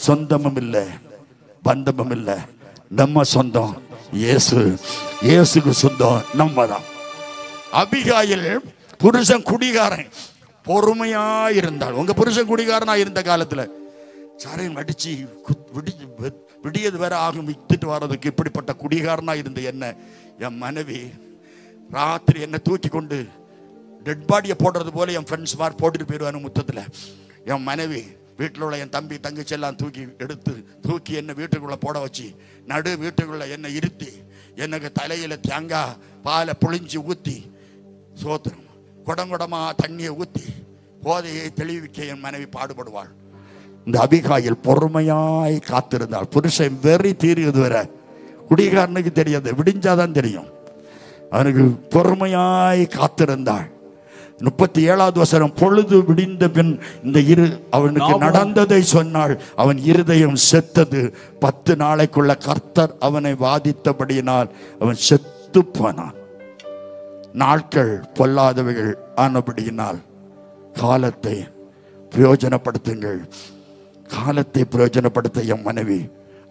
சொந்தமும் இல்ல, பந்தமும் இல்ல, நம்ம சொந்தம் இயேசு. இயேசுக்கு சொந்தம் நம்ம தான். அபிகாயில் புருஷன் குடிகாரன், பொறுமையா இருந்தாள். உங்க புருஷன் குடிகாரனா இருந்த காலத்துல சாரையும் அடிச்சு விடியது வேற ஆகும் வித்துட்டு வர்றதுக்கு இப்படிப்பட்ட குடிகாரனா இருந்த என்ன என் மனைவி ராத்திரி என்ன தூக்கி கொண்டு டெட் பாடியை போடுறது போல என் ஃப்ரெண்ட்ஸ் மாதிரி போட்டுட்டு போயிடுவானு முத்தத்தில். என் மனைவி வீட்டில் உள்ள என் தம்பி தங்கச்சி எல்லாம் தூக்கி என்னை வீட்டுக்குள்ளே போட வச்சு நடு வீட்டுக்குள்ளே என்னை இருத்தி எனக்கு தலையில் தேங்காய் பாலை புளிஞ்சு ஊற்றி சோத்திரம் குடங்குடமாக தண்ணியை ஊற்றி போதையை தெளிவிக்க என் மனைவி பாடுபடுவாள். இந்த அபிகாயில் பொறுமையாய் காத்திருந்தாள். புருஷன் வெறி தீர்வது வர குடிகாரனுக்கு தெரியாது, விடிஞ்சாதான் தெரியும். அவனுக்கு பொறுமையாய் காத்திருந்தாள். 37வது வசனம், பொழுது விடிந்த பின் இந்த அவனுக்கு நடந்ததை சொன்னாள். அவன் இருதயம் செத்தது. 10 நாளைக்குள்ள கர்த்தர் அவனை வாதித்தபடியினால் அவன் செத்து போனான். நாட்கள் பொல்லாதவைகள் ஆனபடியினால் காலத்தை பிரயோஜனப்படுத்துங்கள். காலத்தை பிரயோஜனப்படுத்த என் மனைவி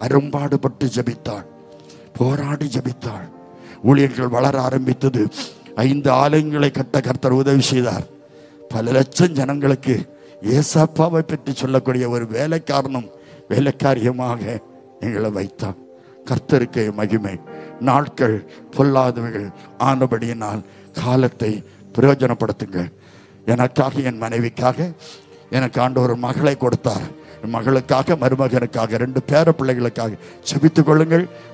அரும்பாடுபட்டு ஜபித்தாள், போராடி ஜபித்தாள். ஊழியர்கள் வளர ஆரம்பித்தது. 5 ஆலயங்களை கட்ட கர்த்தர் உதவி செய்தார். பல லட்சம் ஜனங்களுக்கு ஏசப்பாவை பற்றி சொல்லக்கூடிய ஒரு வேலைக்காரனும் வேலைக்காரியமாக எங்களை வைத்தார். கர்த்தருக்கு மகிமை. நாட்கள் பொல்லாதவைகள் ஆனபடியினால் காலத்தை பிரயோஜனப்படுத்துங்கள். எனக்காக, என் மனைவிக்காக எனக்கு ஆண்டவர் மகளை கொடுத்தார். மகளுக்காக, மருமகனுக்காக, 2 பேர பிள்ளைகளுக்காக ஜெபித்துக் கொள்ளுங்கள்.